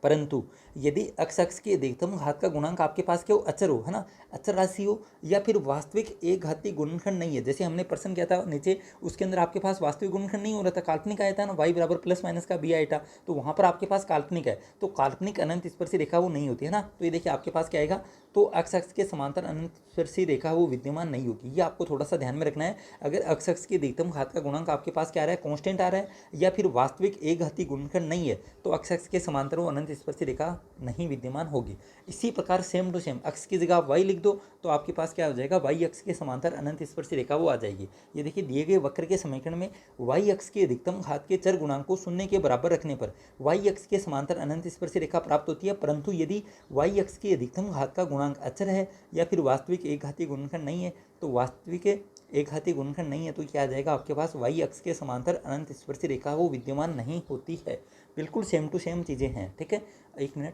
परंतु यदि अक्ष की अधिकतम घात का गुणांक आपके पास क्या हो, अचर हो, है ना, अचर राशि हो, या फिर वास्तविक एक घातीय गुणनखंड नहीं है। जैसे हमने प्रश्न किया था नीचे, उसके अंदर आपके पास वास्तविक गुणनखंड नहीं हो रहा था, काल्पनिक आया था ना, y बराबर प्लस माइनस का b आया था, तो वहाँ पर आपके पास काल्पनिक है, तो काल्पनिक अनंत स्पर्शी रेखा वो नहीं होती है ना। तो ये देखिए आपके पास क्या आएगा, तो अक्ष के समांतर अनंत स्पर्शी रेखा वो विद्यमान नहीं होगी। ये आपको थोड़ा सा ध्यान में रखना है। अगर अक्ष की अधिकतम घात का गुणांक आपके पास क्या आ रहा है, कांस्टेंट आ रहा है, या फिर वास्तविक एक घातीय गुणनखंड नहीं है, तो अक्ष के समांतर वो अनंत स्पर्शी रेखा नहीं विद्यमान होगी। इसी प्रकार सेम टू सेम अक्ष की जगह आप y लिख दो तो आपके पास क्या हो जाएगा, y अक्ष के समांतर अनंत स्पर्शी रेखा वो आ जाएगी। ये देखिए दिए गए वक्र के समीकरण में y अक्ष की अधिकतम घात के चर गुणांक को 0 के बराबर रखने पर y अक्ष के समांतर अनंत स्पर्शी रेखा प्राप्त होती है। परंतु यदि y अक्ष की अधिकतम घात का गुणांक अचर है या फिर वास्तविक एक घातीय गुणनखंड नहीं है, तो वास्तविक एक घातीय गुणनखंड नहीं है तो क्या आ जाएगा आपके पास, y अक्ष के समांतर अनंत स्पर्शी रेखा वो विद्यमान नहीं होती है। बिल्कुल सेम टू सेम चीज़ें हैं, ठीक है। एक मिनट।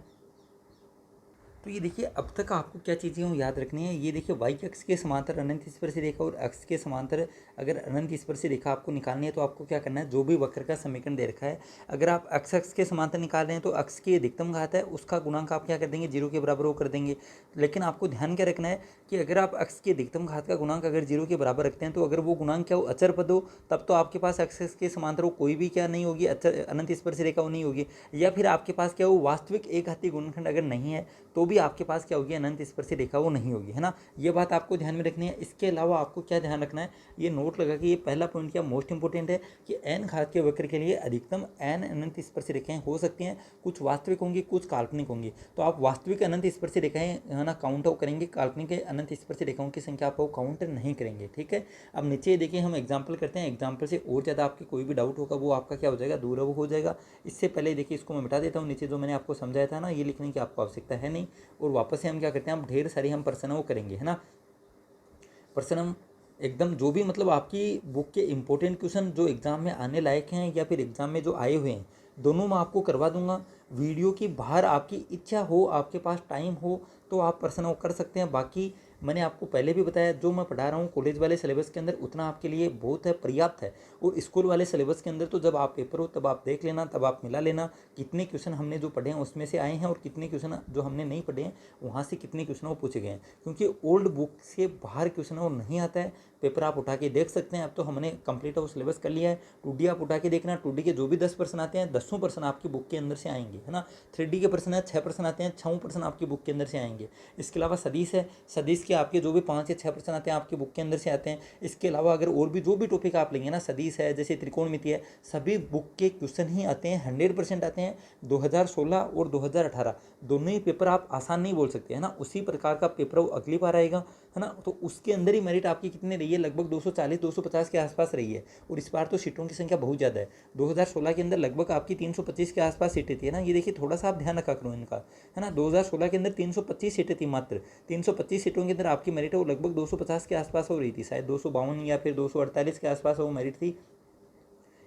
तो ये देखिए अब तक आपको क्या चीज़ें हो याद रखनी है। ये देखिए वाई अक्ष के समांतर अनंत स्पर्शी रेखा और अक्ष के समांतर अगर अनंत स्पर्शी रेखा आपको निकालनी है तो आपको क्या करना है, जो भी वक्र का समीकरण दे रखा है, अगर आप अक्ष के समांतर निकाल रहे हैं तो अक्ष की अधिकतम घात है उसका गुणांक आप क्या कर देंगे, 0 के बराबर वो कर देंगे। लेकिन आपको ध्यान क्या रखना है कि अगर आप अक्ष की अधिकतम घात का गुणांक अगर 0 के बराबर रखते हैं तो अगर वो गुणांक क्या हो, अचर पद हो, तब तो आपके पास अक्ष के समांतर वो कोई भी क्या नहीं होगी, अचर अनंत स्पर्शी रेखा वो नहीं होगी। या फिर आपके पास क्या हो, वास्तविक एक घातीय गुणनखंड अगर नहीं है तो भी आपके पास क्या होगी, अनंत स्पर्शी रेखा वो नहीं होगी, है ना। ये बात आपको ध्यान में रखनी है। इसके अलावा आपको क्या ध्यान रखना है, ये नोट लगा कि ये पहला पॉइंट क्या मोस्ट इंपोर्टेंट है कि एन घात के वक्र के लिए अधिकतम एन अनंत स्पर्शी रेखाएं हो सकती हैं, कुछ वास्तविक होंगी कुछ काल्पनिक होंगी। तो आप वास्तविक अनंत स्पर्शी रेखाएं है ना काउंट आउट करेंगे, काल्पनिक अनंत स्पर्शी रेखाओं की संख्या आप काउंट नहीं करेंगे, ठीक है। अब नीचे देखिए हम एग्जाम्पल करते हैं, एग्जाम्पल से और ज़्यादा आपकी कोई भी डाउट होगा वो आपका क्या हो जाएगा, दूर हो जाएगा। इससे पहले देखिए इसको मैं मिटा देता हूँ, नीचे जो मैंने आपको समझाया था ना ये लिखने की आपको आवश्यकता है नहीं। और वापस से हम क्या करते हैं, हम ढेर सारी हम प्रश्न वो करेंगे, है ना। प्रश्न हम एकदम जो भी मतलब आपकी बुक के इंपॉर्टेंट क्वेश्चन जो एग्जाम में आने लायक हैं या फिर एग्जाम में जो आए हुए हैं दोनों मैं आपको करवा दूंगा। वीडियो की बाहर आपकी इच्छा हो, आपके पास टाइम हो तो आप प्रश्न वो कर सकते हैं। बाकी मैंने आपको पहले भी बताया जो मैं पढ़ा रहा हूँ कॉलेज वाले सिलेबस के अंदर उतना आपके लिए बहुत है, पर्याप्त है। और स्कूल वाले सिलेबस के अंदर तो जब आप पेपर हो तब आप देख लेना, तब आप मिला लेना कितने क्वेश्चन हमने जो पढ़े हैं उसमें से आए हैं और कितने क्वेश्चन जो हमने नहीं पढ़े हैं वहाँ से कितने क्वेश्चन वो पूछे गए हैं। क्योंकि ओल्ड बुक से बाहर क्वेश्चन वो नहीं आता है। पेपर आप उठा के देख सकते हैं, अब तो हमने कंप्लीट वो सिलेबस कर लिया है। 2D आप उठा के देखना, 2D के जो भी 10 प्रश्न आते हैं 10 प्रश्न आपकी बुक के अंदर से आएंगे, है ना। 3D के प्रश्न है 6 प्रश्न आते हैं, 6 प्रश्न आपकी बुक के अंदर से आएंगे। इसके अलावा सदिश है, सदिश के आपके जो भी 5 या 6 प्रश्न आते हैं आपकी बुक के अंदर से आते हैं। इसके अलावा अगर और भी जो भी टॉपिक आप लेंगे ना, सदिश है जैसे त्रिकोणमिति है, सभी बुक के क्वेश्चन ही आते हैं, 100% आते हैं। 2016 और 2018 दोनों ही पेपर आप आसान नहीं बोल सकते, है ना। उसी प्रकार का पेपर वो अगली बार आएगा, है ना। तो उसके अंदर ही मेरिट आपकी कितनी रही है, लगभग 240-250 के आसपास रही है। और इस बार तो सीटों की संख्या बहुत ज़्यादा है। 2016 के अंदर लगभग आपकी 325 के आसपास सीटें थी, है ना। ये देखिए थोड़ा सा आप ध्यान रखा करो इनका, है ना। 2016 के अंदर 325 सीटें थी, मात्र 325 सीटों के अंदर आपकी मेरिट वो लगभग 250 के आसपास हो रही थी, शायद 252 या फिर 248 के आसपास वो मेरिट थी।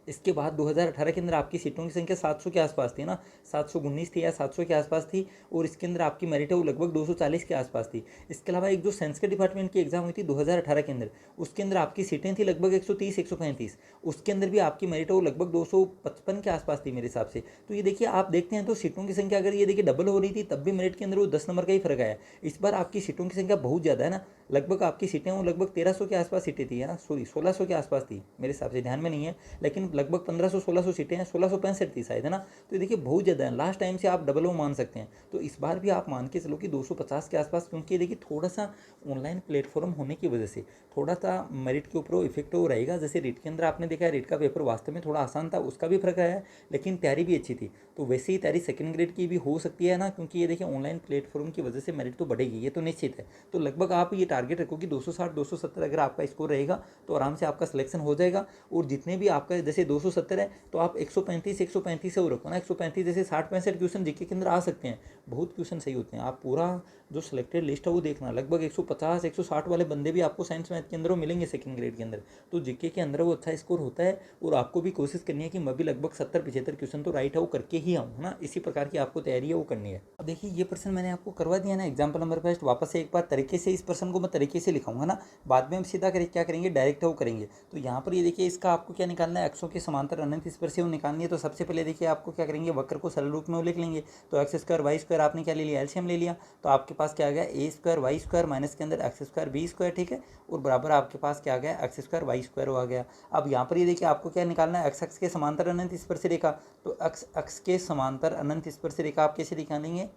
इसके बाद 2018 के अंदर आपकी सीटों की संख्या 700 के आसपास थी ना, 719 थी या 700 के आसपास थी। और इसके अंदर आपकी मेरिट है वो लगभग 240 के आसपास थी। इसके अलावा एक जो संस्कृत डिपार्टमेंट की एग्जाम हुई थी 2018 के अंदर, उसके अंदर आपकी सीटें थी लगभग 130-135, उसके अंदर भी आपकी मेरिट है वो लगभग 255 के आसपास थी मेरे हिसाब से। तो ये देखिए आप देखते हैं तो सीटों की संख्या अगर ये देखिए डबल हो रही थी तब भी मेरिट के अंदर वो 10 नंबर का ही फर्क आया। इस बार आपकी सीटों की संख्या बहुत ज़्यादा है ना, लगभग आपकी सीटें वो लगभग 1300 के आसपास सीटें थी, है ना, सॉरी 1600 के आसपास थी मेरे हिसाब से, ध्यान में नहीं है, लेकिन लगभग 1500-1600 सीटें हैं, 1665 थी शायद, है ना। तो ये देखिए बहुत ज़्यादा है, लास्ट टाइम से आप डबल वो मान सकते हैं। तो इस बार भी आप मान के चलो कि 250 के आसपास, क्योंकि देखिए थोड़ा सा ऑनलाइन प्लेटफॉर्म होने की वजह से थोड़ा सा मेरिट के ऊपर इफेक्ट हो रहेगा। जैसे रीट के अंदर आपने देखा है रीट का पेपर वास्तव में थोड़ा आसान था, उसका भी फर्क आया है, लेकिन तैयारी भी अच्छी थी। तो वैसे ही तैयारी सेकंड ग्रेड की भी हो सकती है ना, क्योंकि ये देखिए ऑनलाइन प्लेटफॉर्म की वजह से मेरिट तो बढ़ेगी, ये तो निश्चित है। तो लगभग आप ये टारगेट रखो कि 260-270 अगर आपका स्कोर रहेगा तो आराम से आपका सिलेक्शन हो जाएगा। और जितने भी आपका जैसे 270 है तो आप 135 से वो रखो ना, 135 जैसे 60-65 क्वेश्चन जीके के अंदर आ सकते हैं, बहुत क्वेश्चन सही होते हैं। आप पूरा जो सिलेक्टेड लिस्ट है वो देखना, लगभग 150-160 वाले बंदे भी आपको साइंस मैथ के अंदर वो मिलेंगे सेकंड ग्रेड के अंदर। तो जीके के अंदर वो अच्छा स्कोर होता है। और आपको भी कोशिश करनी है कि मैं भी लगभग 70-75 क्वेश्चन तो राइट है वो करके ही आऊँ, है ना। इसी प्रकार की आपको तैयारी है वो करनी है। अब देखिए ये प्रश्न मैंने आपको करवा दिया ना एग्जाम्पल नंबर फर्स्ट, वापस से एक बार तरीके से इस प्रश्न को मैं तरीके से लिखाऊंगा ना, बाद में हम सीधा क्या करेंगे, डायरेक्ट वो करेंगे। तो यहाँ पर ये देखिए इसका आपको क्या निकालना है, अक्षों के समांतर अनंत स्पर्शी निकालनी है। तो सबसे पहले देखिए आपको क्या करेंगे, वक्र को सरल रूप में वो लिख लेंगे। तो एक्स स्क्वायर वाई स्क्वायर आपने क्या ले लिया, एलसीएम ले लिया। तो आपके पास क्या आ गया, ए स्क्वायर वाई स्क्वायर माइनस के अंदर एक्स स्क्वायर बी स्क्वायर, ठीक है। और बराबर आपके पास क्या आ गया, एक्स स्क्वायर वाई स्क्वायर आ गया। अब यहाँ पर ये देखिए आपको क्या निकालना है, एक्स अक्ष के समांतर अनंत स्पर्शी रेखा। तो एक्स अक्ष के समांतर अनंत स्पर्शी रेखा आप कैसे निकालेंगे,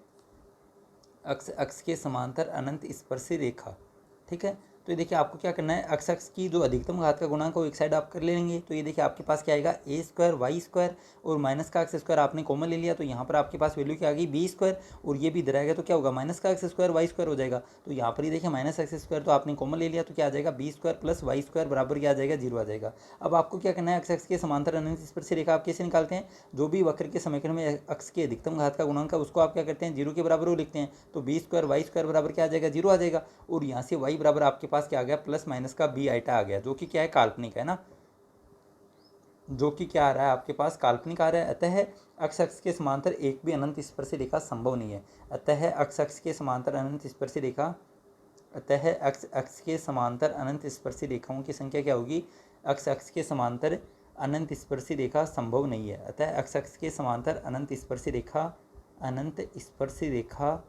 अक्ष के समांतर अनंत स्पर्शी रेखा, ठीक है। तो ये देखिए आपको क्या करना है, अक्ष की जो अधिकतम घात का गुणांक हो एक साइड आप कर ले लेंगे। तो ये देखिए आपके पास क्या आएगा, ए स्क्वायर वाई स्क्वायर और माइनस का एक्स स्क्वायर आपने कॉमन ले लिया। तो यहाँ पर आपके पास वैल्यू क्या आ गई, बी स्क्वायर, और ये भी इधर आएगा तो क्या होगा, माइनस का एक्स स्क्वायर वाई स्क्वायर हो जाएगा। तो यहाँ पर ही देखिए माइनस एक्स स्क्वायर तो आपने कॉमन ले लिया, तो क्या आ जाएगा, b square plus y square बराबर क्या आ जाएगा, 0 आ जाएगा। अब आपको क्या करना है, अक्ष के समांतर अनंत स्पर्शी रेखा आप कैसे निकालते हैं, जो भी वक्र के समीकरण में अक्ष के अधिकतम घात का गुणांक है उसको आप क्या करते हैं, 0 के बराबर वो लिखते हैं। तो बी स्क्वायर वाई स्क्वायर बराबर क्या आ जाएगा, 0 आ जाएगा। और यहाँ से वाई बराबर आपके पास क्या आ गया, प्लस माइनस का बी आइटा आ गया, जो कि क्या है, काल्पनिक है ना। जो कि क्या आ रहा है आपके पास काल्पनिक आ रहा है। अतः अक्ष अक्ष के समांतर एक भी अनंत स्पर्शी रेखा संभव नहीं है। अतः अक्ष अक्ष के समांतर अनंत स्पर्शी रेखा अतः अक्ष अक्ष के समांतर अनंत स्पर्शी रेखाओं की संख्या क्या होगी? अक्ष अक्ष के समांतर अनंत स्पर्शी रेखा संभव नहीं है। अतः अक्ष अक्ष के समांतर अनंत स्पर्शी रेखा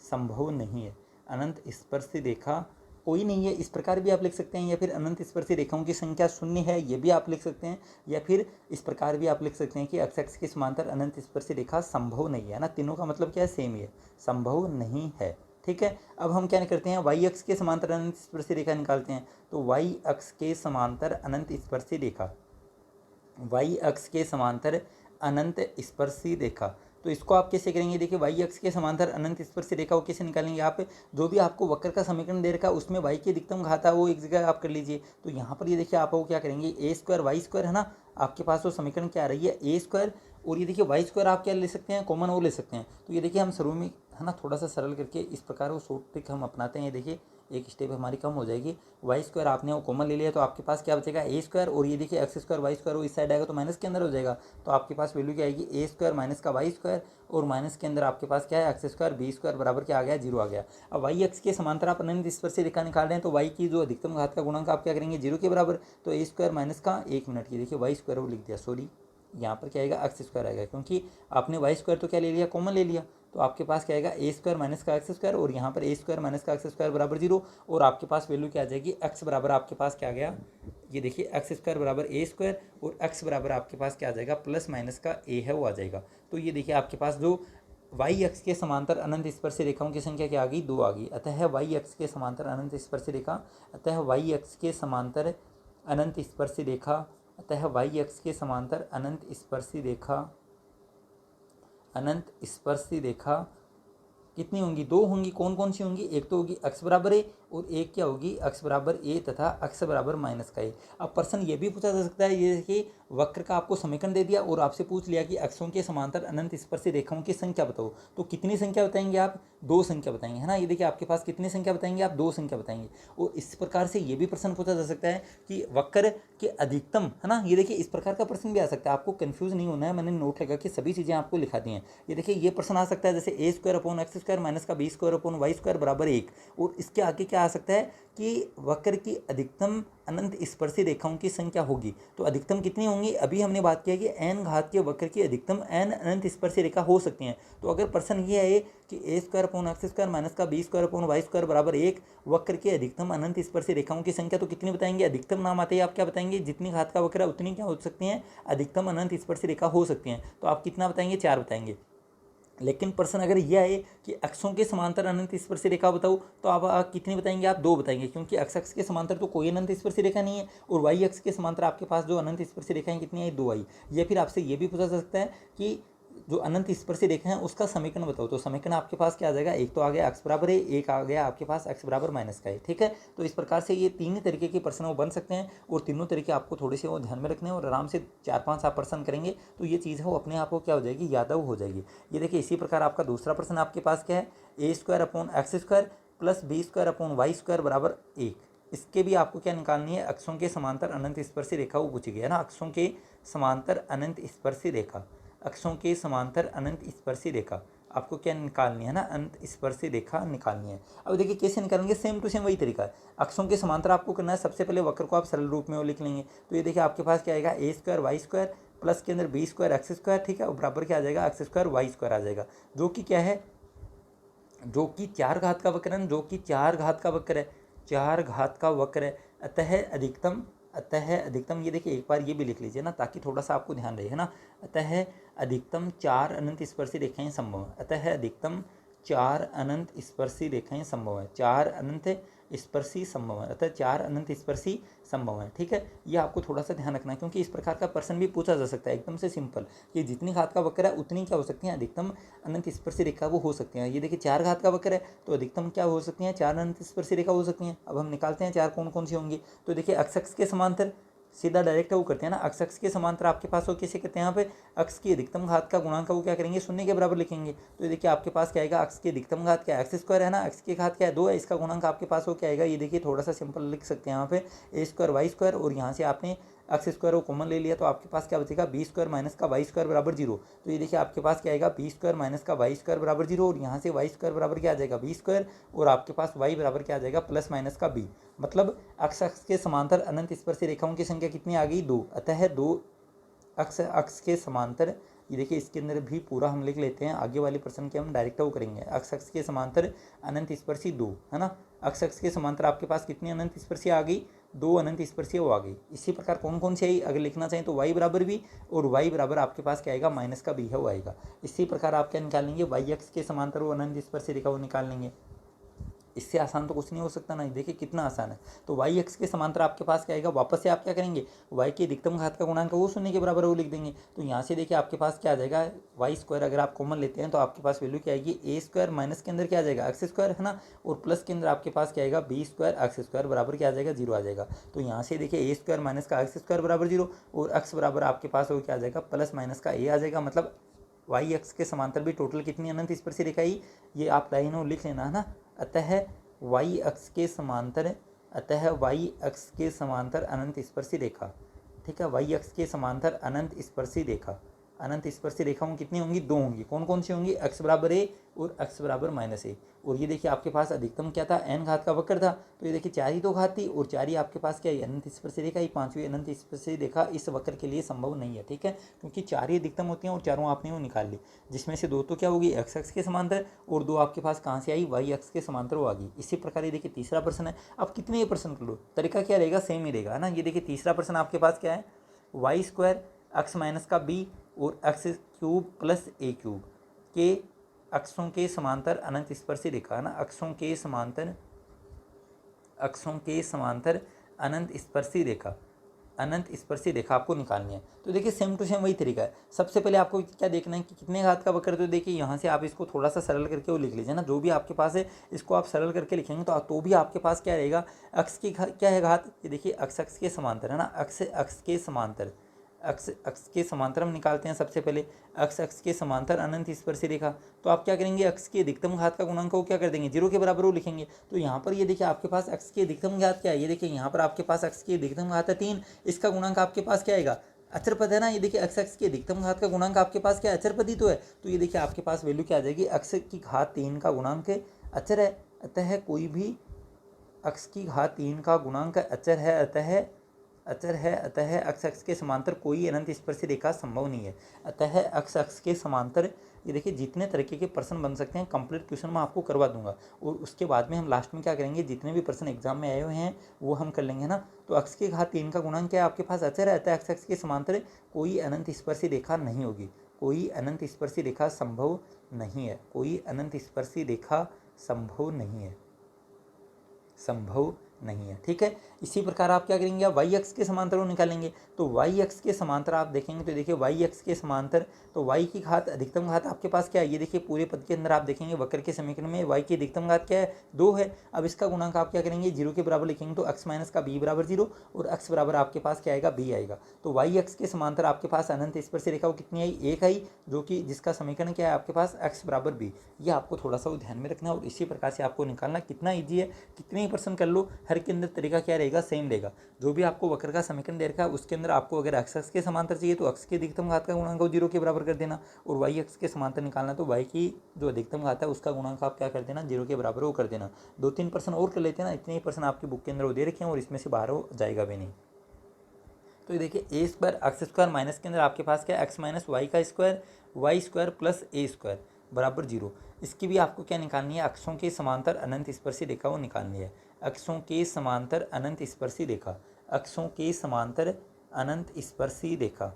संभव नहीं है। अनंत स्पर्शी रेखा कोई नहीं है, इस प्रकार भी आप लिख सकते हैं, या फिर अनंत स्पर्शी रेखाओं की संख्या शून्य है, ये भी आप लिख सकते हैं, या फिर इस प्रकार भी आप लिख सकते हैं कि अक्ष अक्ष के समांतर अनंत स्पर्शी रेखा संभव नहीं है ना। तीनों का मतलब क्या है? सेम ही है, संभव नहीं है। ठीक है, अब हम क्या करते हैं, वाई अक्ष के समांतर अनंत स्पर्शी रेखा निकालते हैं। तो वाई अक्ष के समांतर अनंत स्पर्शी रेखा, वाई अक्ष के समांतर अनंत स्पर्शी रेखा, तो इसको आप कैसे करेंगे? देखिए, वाई अक्ष के समांतर अनंत स्पर्शी रेखा को कैसे निकालेंगे? आप जो भी आपको वक्र का समीकरण दे रखा है उसमें वाई की अधिकतम घात है वो एक जगह आप कर लीजिए। तो यहाँ पर ये देखिए आप क्या करेंगे, ए स्क्वायर वाई स्क्वायर है ना, आपके पास वो समीकरण क्या आ रही है? ए स्क्वायर, और ये देखिए वाई स्क्वायर आप क्या ले सकते हैं? कॉमन वो ले सकते हैं। तो ये देखिए हम शुरू में है ना थोड़ा सा सरल करके इस प्रकार वो शॉर्ट ट्रिक हम अपनाते हैं। ये देखिए एक स्टेप हमारी कम हो जाएगी। वाई स्क्वायर आपने वो कॉमन ले लिया तो आपके पास क्या बचेगा? ए स्क्वायर, और ये देखिए एक्स स्क्वायर वाई स्क्वायर वो इस साइड आएगा तो माइनस के अंदर हो जाएगा। तो आपके पास वैल्यू क्या आएगी? ए स्क्वायर माइनस का वाई स्क्वायर, और माइनस के अंदर आपके पास क्या है? एक्स स्क्वायर बी स्क्वायर बराबर क्या आ गया? 0 आ गया। अब वाई एक्स के समांतर आप अनंत स्पर्शी रेखा निकाल रहे हैं तो वाई की जो अधिकतम घात का गुणांक आप क्या करेंगे? 0 के बराबर। तो ए स्क्वायर माइनस का, एक मिनट की देखिए वाई स्क्वायर वो लिख दिया, सॉरी, यहाँ पर क्या आएगा? एक्स स्क्वायर आएगा, क्योंकि आपने वाई स्क्वायर तो क्या ले लिया? कॉमन ले लिया। तो आपके पास क्या आएगा? ए स्क्वायर माइनस का एक्स स्क्वायर, और यहाँ पर ए स्क्वायर माइनस का एक्स स्क्वायर बराबर 0, और आपके पास वैल्यू क्या आ जाएगी? एक्स बराबर आपके पास क्या आ गया? ये देखिए एक्स स्क्वायर बराबर ए स्क्वायर, और एक्स बराबर आपके पास क्या आ जाएगा? प्लस माइनस का ए है वो आ जाएगा। तो ये देखिए आपके पास जो वाई अक्ष के समांतर अनंत स्पर्शी रेखाओं की संख्या क्या आ गई? 2 आ गई। अतः वाई अक्ष के समांतर अनंत स्पर्शी रेखा, अतः वाई अक्ष के समांतर अनंत स्पर्शी रेखा, अतः वाई अक्ष के समांतर अनंत स्पर्शी रेखा कितनी होंगी? 2 होंगी। कौन कौन सी होंगी? एक तो होगी अक्ष बराबर ए, और एक क्या होगी? अक्ष बराबर ए तथा अक्ष बराबर माइनस का ए। अब प्रश्न ये भी पूछा जा सकता है, ये कि वक्र का आपको समीकरण दे दिया और आपसे पूछ लिया कि अक्षों के समांतर अनंत स्पर्शी रेखाओं की संख्या बताओ, तो कितनी संख्या बताएंगे आप? 2 संख्या बताएंगे, है ना। ये देखिए आपके पास कितनी संख्या बताएंगे आप? 2 संख्या बताएंगे। और इस प्रकार से ये भी प्रश्न पूछा जा सकता है कि वक्र के अधिकतम, है ना, ये देखिए इस प्रकार का प्रश्न भी आ सकता है। आपको कंफ्यूज नहीं होना है, मैंने नोट लगा कि सभी चीज़ें आपको लिखा दी हैं। ये देखिए ये प्रश्न आ सकता है जैसे a square upon x square minus का b square upon y square बराबर 1, और इसके आगे क्या आ सकता है कि वक्र की अधिकतम अनंत स्पर्शी रेखाओं की संख्या होगी। तो अधिकतम कितनी होंगी? अभी हमने बात किया कि n घात के वक्र की अधिकतम n अनंत स्पर्शी रेखा हो सकती हैं। तो अगर प्रश्न ये है कि a square upon x square minus का b square upon y square बराबर 1 वक्र की अधिकतम अनंत स्पर्शी रेखाओं की संख्या, तो कितनी बताएंगे? अधिकतम नाम आते ही आप क्या बताएंगे? जितनी घात का वक्र है उतनी क्या हो सकती हैं? अधिकतम अनंत स्पर्शी रेखा हो सकती हैं। तो आप कितना बताएंगे? 4 बताएंगे। लेकिन प्रश्न अगर यह है कि अक्षों के समांतर अनंत स्पर्शी रेखा बताओ, तो आप कितनी बताएंगे? आप 2 बताएंगे, क्योंकि अक्ष अक्ष के समांतर तो कोई अनंत स्पर्शी रेखा नहीं है, और वाई अक्ष के समांतर आपके पास जो अनंत स्पर्शी रेखाएं कितनी आई? 2 आई। या फिर आपसे ये भी पूछा जा सकता है कि जो अनंत स्पर्शी रेखा है उसका समीकरण बताओ, तो समीकरण आपके पास क्या आ जाएगा? एक तो आ गया एक्स बराबर है, एक आ गया आपके पास एक्स बराबर माइनस का है। ठीक है, तो इस प्रकार से ये 3 तरीके के प्रश्न वो बन सकते हैं, और तीनों तरीके आपको थोड़े से वो ध्यान में रखने हैं, और आराम से 4-5 आप प्रश्न करेंगे तो ये चीज़ है वो अपने आप को क्या हो जाएगी? यादव हो जाएगी। ये देखिए इसी प्रकार आपका दूसरा प्रश्न आपके पास क्या है? A square upon x square plus b square upon y square बराबर 1। इसके भी आपको क्या निकालनी है? अक्षों के समांतर अनंत स्पर्शी रेखा वो पूछी गई है ना। अक्षों के समांतर अनंत स्पर्शी रेखा, अक्षों के समांतर अनंत स्पर्शी रेखा आपको क्या निकालनी है ना? अनंत स्पर्शी रेखा निकालनी है। अब देखिए कैसे निकालेंगे? सेम टू सेम वही तरीका है। अक्षों के समांतर आपको करना है, सबसे पहले वक्र को आप सरल रूप में वो लिख लेंगे। तो ये देखिए आपके पास क्या आएगा? ए स्क्वायर वाई स्क्वायर प्लस के अंदर बी स्क्वायर एक्स स्क्वायर, ठीक है, और बराबर क्या आ जाएगा? एक्स स्क्वायर वाई स्क्वायर आ जाएगा, जो कि क्या है? जो कि 4 घात का वक्र है, जो कि 4 घात का वक्र है, 4 घात का वक्र है। अतः अधिकतम ये देखिए एक बार ये भी लिख लीजिए ना, ताकि थोड़ा सा आपको ध्यान रहे, है ना। अतः अधिकतम 4 अनंत स्पर्शी रेखाएं संभव है। अतः अधिकतम 4 अनंत स्पर्शी रेखाएं संभव है। 4 अनंत स्पर्शी संभव है। अतः 4 अनंत स्पर्शी संभव है। ठीक है, ये आपको थोड़ा सा ध्यान रखना है, क्योंकि इस प्रकार का प्रश्न भी पूछा जा सकता है एकदम से सिंपल, कि जितनी घात का वक्र है उतनी क्या हो सकती है? अधिकतम अनंत स्पर्शी रेखा वो हो सकती है। ये देखिए 4 घात का वक्र है तो अधिकतम क्या हो सकती है? 4 अनंत स्पर्शी रेखा हो सकती हैं। अब हम निकालते हैं 4 कौन कौन सी होंगी। तो देखिए अक्ष अक्ष के समांतर सीधा डायरेक्ट वो करते हैं ना, अक्ष अक्ष के समांतर आपके पास वो कैसे करते हैं? यहाँ पे अक्ष की अधिकतम घात का गुणांक वो क्या करेंगे? 0 के बराबर लिखेंगे। तो देखिए आपके पास क्या आएगा? अक्ष की अधिकतम घात क्या है? एक्स स्क्वायर है ना, अक्ष की घात क्या है? 2 है, इसका गुणांक आपके पास वो क्या आएगा? ये देखिए थोड़ा सा सिंपल लिख सकते हैं यहाँ पे ए स्क्वायर वाई स्क्वायर, और यहाँ से आपने एक्स स्क्वायर को कॉमन ले लिया तो आपके पास क्या बचेगा बी स्क्वायर माइनस का वाई स्क्वायर बराबर जीरो। तो ये देखिए आपके पास क्या आएगा बी स्क्वायर माइनस का वाई स्क्वायर बराबर जीरो, और यहाँ से वाई स्क्वायर बराबर क्या आ जाएगा बी स्क्वायर, और आपके पास वाई बराबर क्या आ जाएगा प्लस माइनस का बी। मतलब अक्ष अक्ष के समांतर अनंत स्पर्शी रेखाओं की संख्या कितनी आ गई 2। अतः 2 अक्ष अक्ष के समांतर, ये देखिए इसके अंदर भी पूरा हम लिख लेते हैं, आगे वाले प्रश्न के हम डायरेक्ट वो करेंगे। अक्ष अक्ष के समांतर अनंत स्पर्शी 2 है ना। अक्ष अक्ष के समांतर आपके पास कितनी अनंत स्पर्शी आ गई 2 अनंत स्पर्शी वो आ गई। इसी प्रकार कौन कौन सी आई अगर लिखना चाहें तो y बराबर भी, और y बराबर आपके पास क्या आएगा माइनस का b है वो आएगा। इसी प्रकार आप क्या निकाल लेंगे y अक्ष के समांतर वो अनंत स्पर्शी रेखा वो निकाल लेंगे। इससे आसान तो कुछ नहीं हो सकता ना, देखिए कितना आसान है। तो y अक्ष के समांतर आपके पास क्या आएगा, वापस से आप क्या करेंगे y के अधिकतम घात का गुणांक वो शून्य के बराबर वो लिख देंगे। तो यहाँ से देखिए आपके पास क्या आ जाएगा वाई स्क्वायर, अगर आप कॉमन लेते हैं तो आपके पास वैल्यू क्या आएगी ए स्क्वायर माइनस के अंदर क्या आ जाएगा एक्स स्क्वायर है ना, और प्लस के अंदर आपके पास क्या आएगा बी स्क्वायर एक्स स्क्वायर बराबर क्या आ जाएगा जीरो आ जाएगा। तो यहाँ से देखिए ए स्क्वायर माइनस का एक्स स्क्वायर बराबर जीरो, और एक्स बराबर आपके पास वो क्या आ जाएगा प्लस माइनस का ए आ जाएगा। मतलब वाई अक्ष के समांतर भी टोटल कितनी अनंत स्पर्शी रेखा ही, ये आप लाइनों लिख लेना है ना। अतः वाई अक्ष के समांतर, अतः वाई अक्ष के समांतर अनंत स्पर्शी रेखा, ठीक है, वाई अक्ष के समांतर अनंत स्पर्शी रेखा, अनंत स्पर्शी रेखाओं कितनी होंगी 2 होंगी। कौन कौन सी होंगी एक्स बराबर ए और एक्स बराबर माइनस ए। और ये देखिए आपके पास अधिकतम क्या था एन घात का वक्र था, तो ये देखिए 4 ही तो घात थी, और 4 ही आपके पास क्या है अनंत स्पर्शी रेखा, 5वीं अनंत स्पर्शी रेखा इस वक्र के लिए संभव नहीं है, ठीक है, क्योंकि 4 ही अधिकतम होती हैं और चारों आपने वो निकाल ली, जिसमें से 2 तो क्या होगी एक्स अक्ष के समांतर, और 2 आपके पास कहाँ से आई वाई अक्ष के समांतर वो आ गई। इसी प्रकार ये देखिए तीसरा प्रश्न है। अब कितने ये प्रश्न कर लो तरीका क्या रहेगा सेम ही रहेगा है ना। ये देखिए तीसरा प्रश्न आपके पास क्या है वाई स्क्वायर एक्स माइनस का बी और एक्स क्यूब प्लस ए क्यूब के अक्षों के समांतर अनंत स्पर्शी रेखा है ना, अक्षों के समांतर अनंत स्पर्शी रेखा, अनंत स्पर्शी रेखा आपको निकालनी है। तो देखिए सेम टू सेम वही तरीका है। सबसे पहले आपको क्या देखना है कि कितने घात का वक्र, तो देखिए यहाँ से आप इसको थोड़ा सा सरल करके वो लिख लीजिए ना, जो भी आपके पास है इसको आप सरल करके लिखेंगे तो भी आपके पास क्या रहेगा अक्ष की क्या है घात, ये देखिए अक्ष अक्ष के समांतर है ना, अक्ष के समांतर, अक्ष के समांतर हम निकालते हैं। सबसे पहले अक्ष के समांतर अनंत स्पर्शी रेखा, तो आप क्या करेंगे अक्ष के अधिकतम घात का गुणांक को क्या कर देंगे 0 के बराबर वो लिखेंगे। तो यहाँ पर ये देखिए आपके पास अक्ष के अधिकतम घात क्या है, ये देखिए यहाँ पर आपके पास अक्ष के अधिकतम घात है 3, इसका गुणांक आपके पास क्या आएगा अचर पद है ना। ये देखिए अक्ष के अधिकतम घात का गुणांक आपके पास क्या अचर पद ही तो है, तो ये देखिए आपके पास वैल्यू क्या आ जाएगी अक्ष की घात 3 का गुणांक अचर है। अतः कोई भी अक्ष की घात 3 का गुणांक अचर है, अतः अक्ष अक्ष के समांतर कोई अनंत स्पर्शी रेखा संभव नहीं है। अतः अक्ष अक्ष के समांतर, ये देखिए जितने तरीके के प्रश्न बन सकते हैं कंप्लीट क्वेश्चन मैं आपको करवा दूंगा, और उसके बाद में हम लास्ट में क्या करेंगे जितने भी प्रश्न एग्जाम में आए हुए हैं वो हम कर लेंगे ना। तो अक्ष के घात 3 का गुणांक क्या है आपके पास अचर है, अतः अक्ष अक्ष के समांतर कोई अनंत स्पर्शी रेखा नहीं होगी, कोई अनंत स्पर्शी रेखा संभव नहीं है, कोई अनंत स्पर्शी रेखा संभव नहीं है, संभव नहीं है, ठीक है। इसी प्रकार आप क्या करेंगे आप वाई अक्ष के समांतर को निकालेंगे। तो वाई अक्ष के समांतर आप देखेंगे तो देखिए वाई अक्ष के समांतर, तो वाई की घात अधिकतम घात आपके पास क्या है, ये देखिए पूरे पद के अंदर आप देखेंगे वक्र के समीकरण में वाई की अधिकतम घात क्या है 2 है। अब इसका गुणांक आप क्या करेंगे 0 के बराबर लिखेंगे, तो एक्स माइनस का बी बराबर 0 और एक्स बराबर आपके पास क्या आएगा बी आएगा। तो वाई अक्ष के समांतर आपके पास अनंत स्पर्शी रेखा कितनी आई 1 आई, जो कि जिसका समीकरण क्या है आपके पास एक्स बराबर बी। ये आपको थोड़ा सा ध्यान में रखना, और इसी प्रकार से आपको निकालना कितना ईजी है, कितने ही प्रश्न कर लो हर के अंदर तरीका क्या रहेगा सेम रहेगा। जो भी आपको वक्र का समीकरण दे रखा है उसके अंदर आपको अगर एक्स अक्ष के समांतर चाहिए तो अक्ष के अधिकतम घात का गुणांक 0 के बराबर कर देना, और वाई अक्ष के समांतर निकालना तो वाई की जो अधिकतम घात है उसका गुणांक आप क्या कर देना 0 के बराबर वो कर देना। 2-3 प्रश्न और कर लेते हैं ना, इतने ही प्रश्न आपकी बुक के अंदर वो दे रखे हैं और इसमें से बाहर हो जाएगा भी नहीं। तो ये देखिए ए स्क्वायर एक्स स्क्वायर माइनस के अंदर आपके पास क्या है एक्स माइनस वाई का स्क्वायर, वाई स्क्वायर प्लस ए स्क्वायर बराबर 0। इसकी भी आपको क्या निकालनी है अक्षों के समांतर अनंत स्पर्शी रेखा वो निकालनी है, अक्षों के समांतर अनंत स्पर्शी रेखा, अक्षों के समांतर अनंत स्पर्शी रेखा,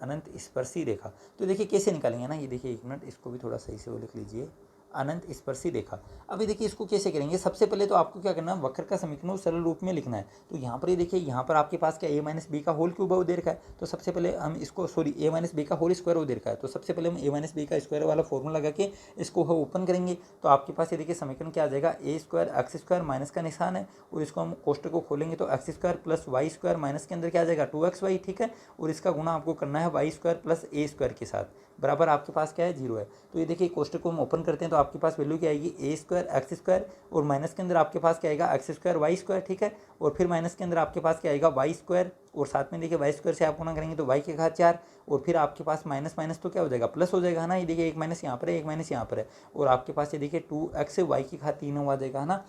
अनंत स्पर्शी रेखा। तो देखिए कैसे निकालेंगे ना, ये देखिए 1 मिनट इसको भी थोड़ा सही से वो लिख लीजिए अनंत स्पर्शी रेखा। अभी देखिए इसको कैसे करेंगे, सबसे पहले तो आपको क्या करना है वक्र का समीकरण सरल रूप में लिखना है। तो यहाँ पर ये देखिए यहाँ पर आपके पास क्या a माइनस बी का होल क्यूब वो दे रखा है, तो सबसे पहले हम इसको a माइनस बी का होल स्क्वायर वो दे रखा है, तो सबसे पहले हम a माइनस बी का स्क्वायर वाला फॉर्मूला लगा के इसको ओपन करेंगे। तो आपके पास ये देखिए समीकरण क्या आ जाएगा ए स्क्वायर एक्स स्क्वायर माइनस का निशान है, और इसको हम कोष्टक को खोलेंगे तो x square plus y square minus के अंदर क्या आ जाएगा 2xy, ठीक है, और इसका गुणा आपको करना है वाई स्क्वायर प्लस ए स्क्वायर के साथ, बराबर आपके पास क्या है 0 है। तो ये देखिए कोष्टक को हम ओपन करते हैं तो आपके पास वैल्यू क्या आएगी ए स्क्वायर एक्स स्क्वायर और माइनस के अंदर आपके पास क्या आएगा एक्स स्क्वायर वाई स्क्वायर, ठीक है। और फिर माइनस के अंदर आपके पास क्या आएगा वाई स्क्वायर और साथ में देखिए वाई स्क्वायर से आप गुणा करेंगे तो वाई की घात 4 और फिर आपके पास माइनस माइनस तो क्या हो जाएगा प्लस हो जाएगा, है ना। ये देखिए एक माइनस यहाँ पर है, एक माइनस यहाँ पर है और आपके पास ये देखिए 2x वाई की घात 3 आ जाएगा, है ना।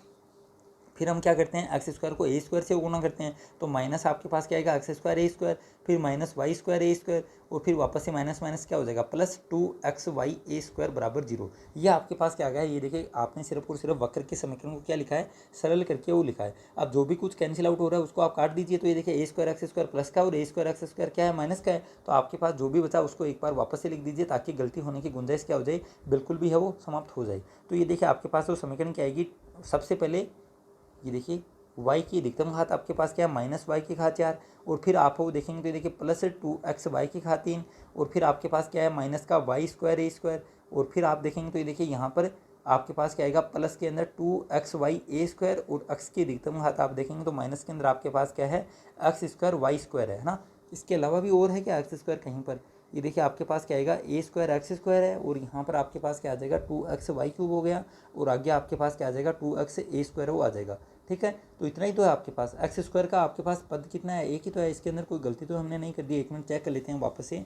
फिर हम क्या करते हैं एक्स स्क्वायर को ए स्क्वायर से गुणा करते हैं तो माइनस आपके पास क्या आएगा एक्स स्क्वायर ए स्क्वायर, फिर माइनस वाई स्क्वायर ए स्क्वायर और फिर वापस से माइनस माइनस क्या हो जाएगा प्लस 2x वाई ए स्क्वायर बराबर 0। ये आपके पास क्या आ गया, ये देखिए आपने सिर्फ और सिर्फ वक्र के समीकरण को क्या लिखा है सरल करके वो लिखा है। अब जो भी कुछ कैंसिल आउट हो रहा है उसको आप काट दीजिए। तो ये देखिए ए स्क्वायर एक्स स्क्वायर प्लस का और ए स्क्वायर एक्स स्क्वायर क्या है माइनस का है। तो आपके पास जो भी बचा उसको एक बार वापस से लिख दीजिए ताकि गलती होने की गुंजाइश क्या हो जाए बिल्कुल भी है वो समाप्त हो जाए। तो ये देखिए आपके पास वो समीकरण क्या आएगी, सबसे पहले ये देखिए y की अधिकतम घात आपके पास क्या है माइनस वाई की घात 4 और फिर आप वो देखेंगे तो देखिए प्लस 2x वाई की घात 3 और फिर आपके पास क्या है माइनस का वाई स्क्वायर ए स्क्वायर और फिर आप देखेंगे तो ये देखिए यहाँ पर आपके पास क्या आएगा प्लस के अंदर 2x वाई ए स्क्वायर और x की अधिकतम घात आप देखेंगे तो माइनस के अंदर आपके पास क्या है एक्स स्क्वायर वाई स्क्वायर है ना। इसके अलावा भी और है क्या एक्स स्क्वायर कहीं पर, ये देखिए आपके पास क्या आएगा ए स्क्वायर एक्स स्क्वायर है और यहाँ पर आपके पास क्या आ जाएगा 2x वाई क्यूब हो गया और आगे आपके पास क्या आ जाएगा 2x ए स्क्वायर वो आ जाएगा, ठीक है। तो इतना ही तो है आपके पास एक्स स्क्वायर का आपके पास पद कितना है एक ही तो है, इसके अंदर कोई गलती तो हमने नहीं कर दी। एक मिनट चेक कर लेते हैं वापस से।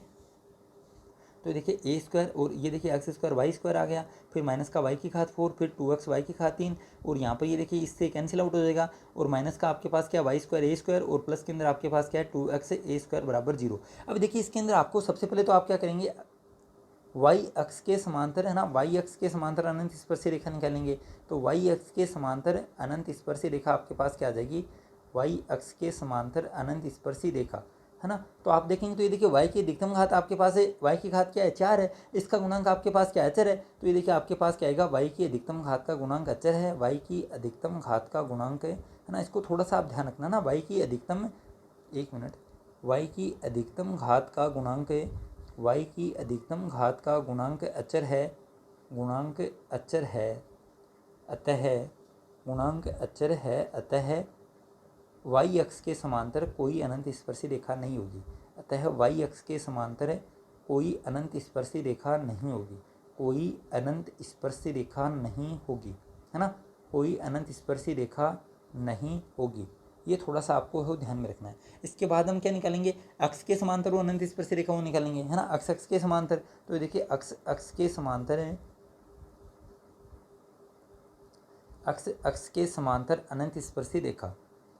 तो देखिए ए स्क्वायर और ये देखिए एक्स स्क्वायर वाई स्क्वायर आ गया, फिर माइनस का वाई की घात 4 फिर 2x वाई की घात 3 और यहाँ पर ये देखिए इससे कैंसिल आउट हो जाएगा और माइनस का आपके पास क्या वाई स्क्वायर ए स्क्वायर और प्लस के अंदर आपके पास क्या है 2x ए स्क्वायर बराबर 0। अब देखिए इसके अंदर आपको सबसे पहले तो आप क्या करेंगे वाई अक्ष के समांतर है ना, वाई अक्ष के समांतर अनंत स्पर्शी रेखा निकालेंगे। तो वाई अक्ष के समांतर अनंत स्पर्शी रेखा आपके पास क्या आ जाएगी वाई अक्ष के समांतर अनंत स्पर्शी रेखा, है ना। तो आप देखेंगे तो ये देखिए y की अधिकतम घात आपके पास है, y की घात क्या है 4 है, इसका गुणांक आपके पास क्या अचर है। तो ये देखिए आपके पास क्या आएगा y की अधिकतम घात का गुणांक अचर है, y की अधिकतम घात का गुणांक है ना। इसको थोड़ा सा आप ध्यान रखना ना, y की अधिकतम एक मिनट y की अधिकतम घात का गुणांक है, y की अधिकतम घात का गुणांक अचर है, गुणांक अचर है अतः गुणांक अचर है अतः वाई अक्ष के समांतर कोई अनंत स्पर्शी रेखा नहीं होगी। अतः वाई अक्ष के समांतर कोई अनंत स्पर्शी रेखा नहीं होगी, कोई अनंत स्पर्शी रेखा नहीं होगी, है ना। कोई अनंत स्पर्शी रेखा नहीं होगी, ये थोड़ा सा आपको हो ध्यान में रखना है। इसके बाद हम क्या निकालेंगे अक्ष के समांतर और अनंत स्पर्शी रेखा वो निकालेंगे, है ना। अक्ष के समांतर तो देखिए अक्ष के समांतर है, अक्ष के समांतर अनंत स्पर्शी रेखा।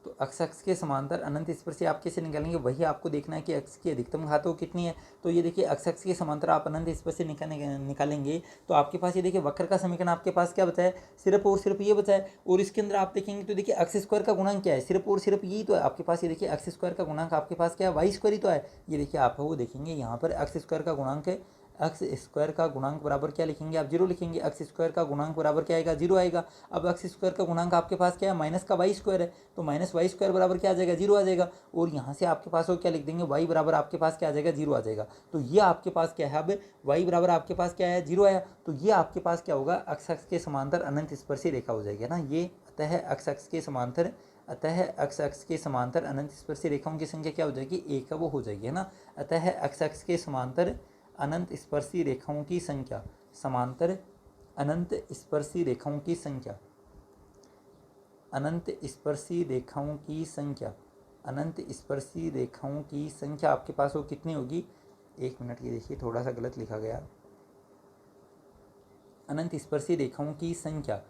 तो अक्ष के समांतर अनंत स्पर्शी आप कैसे निकालेंगे, वही आपको देखना है कि अक्ष की अधिकतम घात वो कितनी है। तो ये देखिए अक्ष के समांतर आप अनंत स्पर्शी निकालेंगे तो आपके पास ये देखिए वक्र का समीकरण आपके पास क्या बचा है सिर्फ और सिर्फ ये बचा है। और इसके अंदर आप देखेंगे तो देखिए एक्स स्क्वायर का गुणांक क्या है सिर्फ और सिर्फ यही तो है आपके पास। ये देखिए एक्स स्क्वायर का गुणांक आपके पास क्या है वाई स्क्वायर ही तो है। ये देखिए आप वो देखेंगे यहाँ पर एक्स स्क्वायर का गुणांक है, एक्स स्क्वायर का गुणांक बराबर क्या लिखेंगे आप 0 लिखेंगे, एक्स स्क्वायर का गुणांक बराबर क्या आएगा 0 आएगा। अब एक्स स्क्वायर का गुणांक आपके पास क्या है माइनस का वाई स्क्वायर है, तो माइनस वाई स्क्वायर बराबर क्या आ जाएगा 0 आ जाएगा। और यहाँ से आपके पास वो क्या लिख देंगे वाई बराबर आपके पास क्या आ जाएगा 0 आ जाएगा। तो ये आपके पास क्या है अब वाई बराबर आपके पास क्या है 0 आया। तो ये आपके पास क्या होगा अक्ष के समांतर अनंत स्पर्शी रेखा हो जाएगी ना ये। अतः अक्ष के समांतर अक्ष के समांतर अनंत स्पर्शी रेखाओं की संख्या क्या हो जाएगी एक वो हो जाएगी, है ना। अतः अक्ष के समांतर अनंत स्पर्शी रेखाओं की संख्या, समांतर अनंत स्पर्शी रेखाओं की संख्या, अनंत स्पर्शी रेखाओं की संख्या, अनंत स्पर्शी रेखाओं की संख्या आपके पास वो कितनी होगी, एक मिनट ये देखिए थोड़ा सा गलत लिखा गया। अनंत स्पर्शी रेखाओं की संख्या,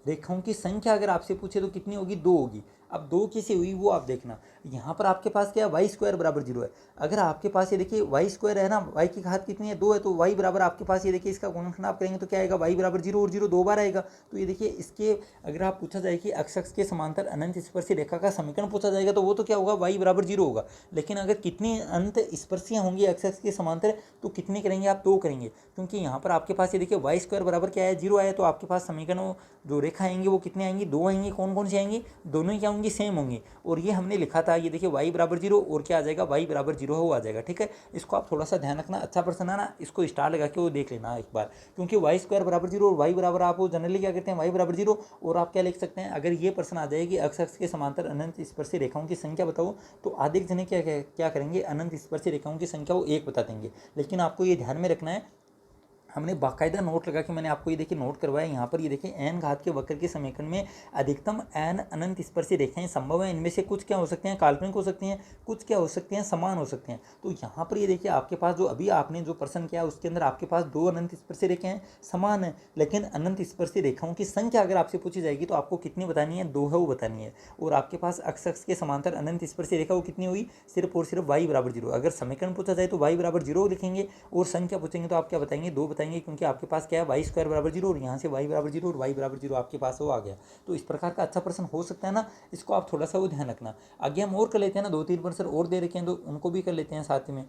रेखाओं की संख्या अगर आपसे पूछे तो कितनी होगी 2 होगी। अब 2 कैसे हुई वो आप देखना, यहाँ पर आपके पास क्या है वाई स्क्वायर बराबर 0 है। अगर आपके पास ये देखिए वाई स्क्वायर है ना, वाई की घात कितनी है 2 है, तो वाई बराबर आपके पास ये देखिए इसका गुणनखंड आप करेंगे तो क्या आएगा वाई बराबर 0 और 0 2 बार आएगा। तो ये देखिए इसके अगर आप पूछा जाए कि अक्ष के समांतर अनंत स्पर्शी रेखा का समीकरण पूछा जाएगा तो वो तो क्या होगा वाई बराबर 0 होगा। लेकिन अगर कितनी अनंत स्पर्शियाँ होंगी अक्ष के समांतर तो कितनी करेंगे आप 2 करेंगे, क्योंकि यहाँ पर आपके पास ये देखिए वाई स्क्वायर बराबर क्या है 0 आया। तो आपके पास समीकरण जो रेखा आएंगी वो कितने आएंगी 2 आएंगी। कौन कौन सी आएंगी दोनों ही क्या होंगी सेम होंगी। और ये हमने लिखा था ये देखिए y बराबर 0 और क्या आ जाएगा y बराबर 0 हो आ जाएगा, ठीक है। इसको आप थोड़ा सा ध्यान रखना, अच्छा प्रश्न है ना, इसको स्टार लगा के वो देख लेना एक बार, क्योंकि वाई स्क्वायर बराबर 0 और y बराबर आप वो जनरली क्या करते हैं y बराबर 0। और आप क्या लिख सकते हैं अगर ये प्रश्न आ जाए कि अक्ष के समांतर अनंत स्पर्शी रेखाओं की संख्या बताओ तो आधे जने क्या क्या करेंगे अनंत स्पर्शी रेखाओं की संख्या वो 1 बता देंगे। लेकिन आपको ये ध्यान में रखना है हमने बाकायदा नोट लगा कि मैंने आपको ये देखिए नोट करवाया यहाँ पर। ये देखिए एन घात के वक्र के समीकरण में अधिकतम एन अनंत स्पर्शी रेखाएं संभव है। इनमें से कुछ क्या हो सकते हैं, काल्पनिक हो सकती हैं, कुछ क्या हो सकते हैं, समान हो सकते हैं। तो यहाँ पर ये देखिए आपके पास जो अभी आपने जो प्रश्न किया उसके अंदर आपके पास दो अनंत स्पर्शी रेखाएं समान है, लेकिन अनंत स्पर्शी रेखाओं की संख्या अगर आपसे पूछी जाएगी तो आपको कितनी बतानी है, दो है वो बतानी है। और आपके पास अक्ष के समांतर अनंत स्पर्शी रेखा वो कितनी हुई, सिर्फ और सिर्फ y बराबर 0। अगर समीकरण पूछा जाए तो y बराबर 0 लिखेंगे, और संख्या पूछेंगे तो आप क्या बताएंगे, दो बताएंगे, क्योंकि आपके पास क्या है वाई स्क्वायर बराबर 0, और यहाँ से y बराबर 0 और y बराबर 0 आपके पास वो आ गया। तो इस प्रकार का अच्छा प्रश्न हो सकता है ना, इसको आप थोड़ा सा वो ध्यान रखना। आगे हम और कर लेते हैं ना, 2-3 प्रश्न और दे रखे हैं तो उनको भी कर लेते हैं साथ में।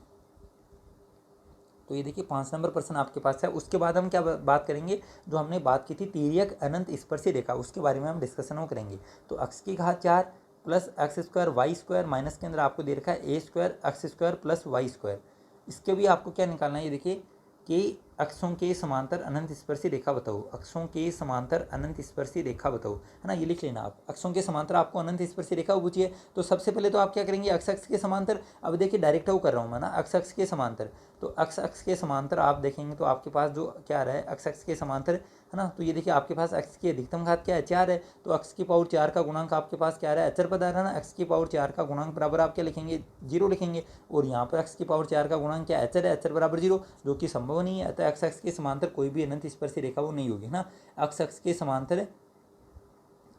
तो ये देखिए 5 नंबर प्रश्न आपके पास है। उसके बाद हम क्या बात करेंगे, जो हमने बात की थी तिर्यक अनंत स्पर्शी रेखा, उसके बारे में हम डिस्कशन करेंगे। तो x की घात 4 plus x square y square minus के अंदर आपको दे रखा है a square x square plus y square. इसके भी आपको क्या निकालना है, ये देखिए कि अक्षों के समांतर अनंत स्पर्शी रेखा बताओ, अक्षों के समांतर अनंत स्पर्शी रेखा बताओ, है ना, ये लिख लेना आप। अक्षों के समांतर आपको अनंत स्पर्शी रेखा पूछी है, तो सबसे पहले तो आप क्या करेंगे, अक्ष के समांतर। अब देखिए डायरेक्ट वो कर रहा हूँ मैं ना, अक्ष के समांतर। तो अक्ष के समांतर आप देखेंगे तो आपके पास जो क्या आ रहा है, अक्ष के समांतर, है ना। तो ये देखिए आपके पास अक्ष की अधिकतम घात क्या है, 4 है। तो अक्ष की पावर 4 का गुणांक आपके पास क्या आ रहा है, अचर पद आ रहा है ना। अक्ष की पावर 4 का गुणांक बराबर आप क्या लिखेंगे, 0 लिखेंगे। और यहाँ पर अक्ष की पावर 4 का गुणांक क्या अचर है, अचर बराबर 0, जो कि संभव नहीं है। अतः अक्ष के समांतर कोई भी अनंत स्पर्शी रेखा वो नहीं होगी ना। अक्ष के समांतर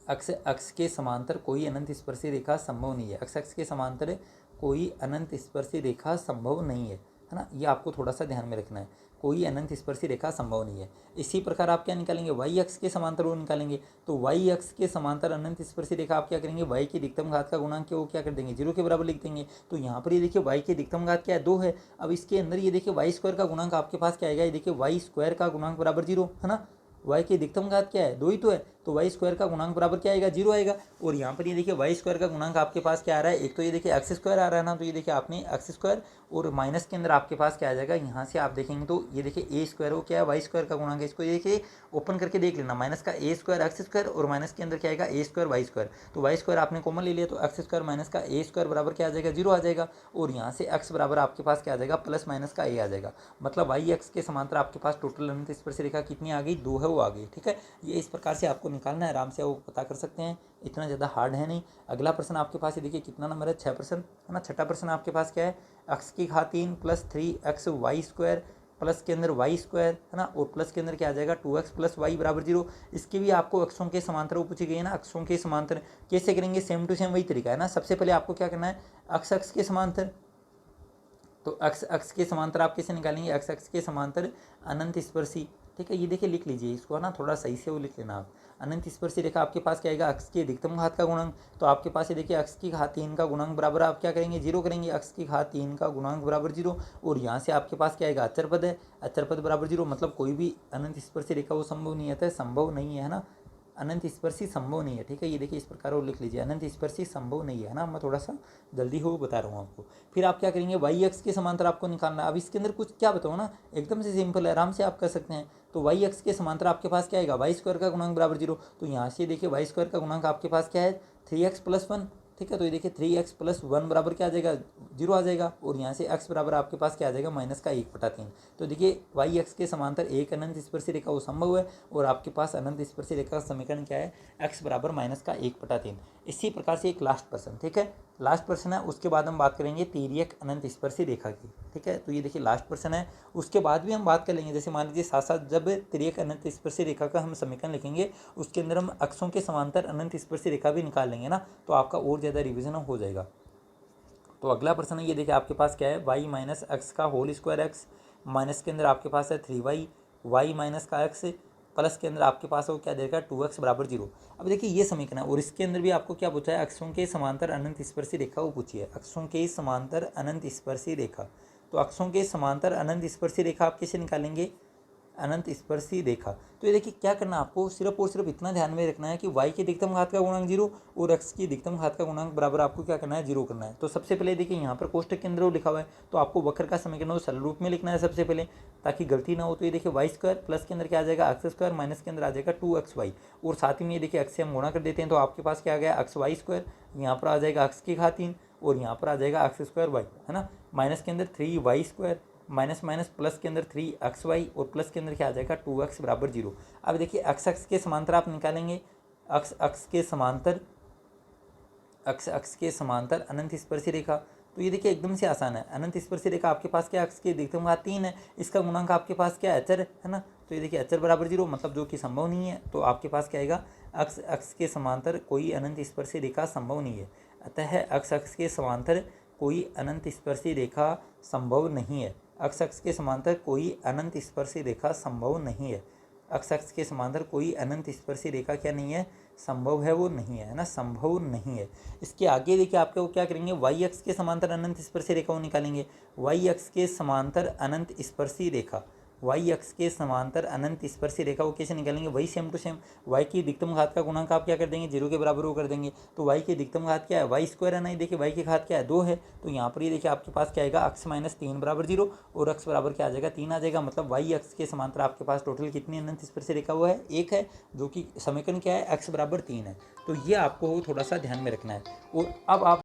अक्ष के समांतर कोई अनंत स्पर्शी रेखा संभव नहीं है। अक्ष के समांतर कोई अनंत स्पर्शी रेखा संभव नहीं है ना। ये आपको थोड़ा सा ध्यान में रखना है, कोई अनंत स्पर्शी रेखा संभव नहीं है। इसी प्रकार आप क्या निकालेंगे, वाई अक्ष के समांतर वो निकालेंगे। तो वाई अक्ष के समांतर अनंत स्पर्शी रेखा आप क्या करेंगे, वाई की अधिकतम घात का गुणांक वो क्या कर देंगे, 0 के बराबर लिख देंगे। तो यहाँ पर ये देखिए वाई की अधिकतम घात क्या है, 2 है। अब इसके अंदर ये देखिए वाई स्क्वायर का गुणांक आपके पास क्या आएगा, ये देखिए वाई स्क्वायर का गुणांक बराबर 0, है ना। वाई की अधिकतम घात क्या है, 2 ही तो है, तो वाई स्क्वायर का गुणांक बराबर क्या आएगा, 0 आएगा। और यहाँ पर ये देखिए वाई स्क्वायर का गुणांक आपके पास क्या आ रहा है, एक तो ये देखिए एक्स स्क्वायर आ रहा है ना। तो ये देखिए आपने एक्स स्क्वायर और माइनस के अंदर आपके पास क्या आ जाएगा, यहाँ से आप देखेंगे तो ये देखिए ए स्क्वायर वो क्या है, वाई स्क्वायर का गुणांक है। इसको ये देखिए ओपन करके देख लेना, माइनस का ए स्क्वायर एक्स स्क्वायर और माइनस के अंदर क्या आएगा, ए स्क्वायर वाई स्क्वायर। तो वाई स्क्वायर आपने कॉमन ले लिया, तो एक्स स्क्वायर माइनस का ए स्क्वायर बराबर क्या आ जाएगा, 0 आ जाएगा। और यहाँ से एक्स बराबर आपके पास क्या आ जाएगा, प्लस माइनस का ए आ जाएगा। मतलब वाई एक्स के समांतर आपके पास टोटल अनंत स्पर्शी रेखा कितनी आ गई, 2 है वो आ गई। ठीक है, ये इस प्रकार से आपको निकालना है, आराम से वो पता कर सकते हैं, इतना ज़्यादा हार्ड है नहीं। अगला प्रश्न आपके पास ये देखिए कितना नंबर है, 6 प्रश्न, है ना। छठा प्रश्न आपके पास क्या है, एक्स की घात 3 plus 3x Y square plus के अंदर वाई स्क्वायर, है ना, और प्लस के अंदर क्या आ जाएगा 2x प्लस वाई बराबर 0। इसके भी आपको अक्षों के समांतर वो पूछी गई है ना। अक्षों के समांतर कैसे करेंगे, सेम टू सेम वही तरीका है ना। सबसे पहले आपको क्या करना है, अक्ष के समांतर। तो अक्ष के समांतर आप कैसे निकालेंगे, अक्ष के समांतर अनंत स्पर्शी। ठीक है, ये देखिए लिख लीजिए इसको ना, थोड़ा सही से वो लिख लेना आप। अनंत स्पर्शी रेखा आपके पास क्या आएगा, अक्ष की अधिकतम घात का गुणांक। तो आपके पास ये देखिए अक्ष की घात 3 का गुणांक बराबर आप क्या करेंगे, 0 करेंगे। अक्ष की घात 3 का गुणांक बराबर 0, और यहाँ से आपके पास क्या आएगा, अचर पद है, अचर पद बराबर 0। मतलब कोई भी अनंत स्पर्शी रेखा वो संभव नहीं है, संभव नहीं है ना, अनंत स्पर्शी संभव नहीं है। ठीक है, ये देखिए इस प्रकार वो लिख लीजिए, अनंत स्पर्शी संभव नहीं है ना। मैं थोड़ा सा जल्दी हो बता रहा हूँ आपको। फिर आप क्या करेंगे, वाई एक्स के समांतर आपको निकालना। अब इसके अंदर कुछ क्या बताओ ना, एकदम से सिंपल है, आराम से आप कर सकते हैं। तो वाई एक्स के समांतर आपके पास क्या आएगा, वाई स्क्वायर का गुणांक बराबर 0। तो यहाँ से देखिए वाई स्क्वायर का गुणांक आपके पास क्या है, 3x प्लस 1। ठीक है, तो ये देखिए 3x प्लस 1 बराबर क्या आ जाएगा, 0 आ जाएगा। और यहाँ से x बराबर आपके पास क्या आ जाएगा, माइनस का 1/3। तो देखिए वाई एक्स के समांतर एक अनंत स्पर्शी रेखा वो संभव है, और आपके पास अनंत स्पर्शी रेखा का समीकरण क्या है, x बराबर माइनस का 1/3। इसी प्रकार से एक लास्ट प्रश्न, ठीक है, लास्ट प्रश्न है। उसके बाद हम बात करेंगे तिर्यक अनंत स्पर्शी रेखा की। ठीक है, तो ये देखिए लास्ट प्रश्न है। उसके बाद भी हम बात कर लेंगे, जैसे मान लीजिए साथ साथ जब तिर्यक अनंत स्पर्शी रेखा का हम समीकरण लिखेंगे, उसके अंदर हम अक्षों के समांतर अनंत स्पर्शी रेखा भी निकाल लेंगे ना, तो आपका और ज़्यादा रिविजन हो जाएगा। तो अगला प्रश्न है, ये देखिए आपके पास क्या है, वाई माइनस एक्स का होल स्क्वायर एक्स माइनस के अंदर आपके पास है 3y, वाई माइनस का एक्स प्लस के अंदर आपके पास वो क्या देगा 2x बराबर 0। अब देखिए ये समीकरण है, और इसके अंदर भी आपको क्या पूछा है, अक्षों के समांतर अनंत स्पर्शी रेखा वो पूछी है, अक्षों के समांतर अनंत स्पर्शी रेखा। तो अक्षों के समांतर अनंत स्पर्शी रेखा आप कैसे निकालेंगे, अनंत स्पर्शी रेखा। तो ये देखिए क्या करना आपको, सिर्फ और सिर्फ इतना ध्यान में रखना है कि y की अधिकतम घात का गुणांक 0 और x की अधिकतम घात का गुणांक बराबर आपको क्या करना है, 0 करना है। तो सबसे पहले देखिए यहाँ पर कोष्टक के अंदर वो लिखा हुआ है, तो आपको वक्र का समीकरण वो सरल रूप में लिखना है सबसे पहले, ताकि गलती ना हो। तो ये देखिए वाई स्क्वायर प्लस के अंदर क्या आ जाएगा, एक्स स्क्वायर माइनस के अंदर आ जाएगा 2xy, और साथ ही में ये देखिए एक्स से हम गुणा कर देते हैं, तो आपके पास क्या आ गया, एक्स वाई स्क्वायर, यहाँ पर आ जाएगा एक्स की घात 3 और यहाँ पर आ जाएगा एक्स स्क्वायर वाई, है ना, माइनस के अंदर 3y square minus minus plus के अंदर 3xy और प्लस के अंदर क्या आ जाएगा 2x बराबर 0। अब देखिए अक्ष अक्ष के समांतर आप निकालेंगे, अक्ष अक्ष के समांतर, अक्ष अक्ष के समांतर अनंत स्पर्शी रेखा। तो ये देखिए एकदम से आसान है। अनंत स्पर्शी रेखा आपके पास क्या, अक्ष के अधिकतम घात 3 है, इसका गुणांक आपके पास क्या है, अचर है ना। तो ये देखिए अचर बराबर 0, मतलब जो कि संभव नहीं है। तो आपके पास क्या आएगा, अक्ष अक्ष के समांतर कोई अनंत स्पर्शी रेखा संभव नहीं है। अतः अक्ष अक्ष के समांतर कोई अनंत स्पर्शी रेखा संभव नहीं है। अक्ष अक्ष के समांतर कोई अनंत स्पर्शी रेखा संभव नहीं है। अक्ष अक्ष के समांतर कोई अनंत स्पर्शी रेखा क्या नहीं है, संभव है, वो नहीं है ना, संभव नहीं है। इसके आगे देखिए आपके वो क्या करेंगे, वाई अक्ष के समांतर अनंत स्पर्शी रेखा वो निकालेंगे। वाई अक्ष के समांतर अनंत स्पर्शी रेखा, वाई अक्ष के समांतर अनंत स्पर्शी रेखा वो कैसे निकालेंगे, वही सेम टू सेम। वाई की अधिकतम घात का गुणांक आप क्या कर देंगे, 0 के बराबर वो कर देंगे। तो वाई की अधिकतम घात क्या है, वाई स्क्वायर है ना, देखिए वाई की घात क्या है, 2 है। तो यहाँ पर ये देखिए आपके पास क्या आएगा, अक्ष माइनस 3 बराबर 0 और अक्ष बराबर क्या आ जाएगा, 3 आ जाएगा। मतलब वाई अक्ष के समांतर आपके पास टोटल कितनी अनंत स्पर्शी रेखा वो है, 1 है, जो कि समीकरण क्या है, अक्ष बराबर 3 है। तो ये आपको थोड़ा सा ध्यान में रखना है। और अब आप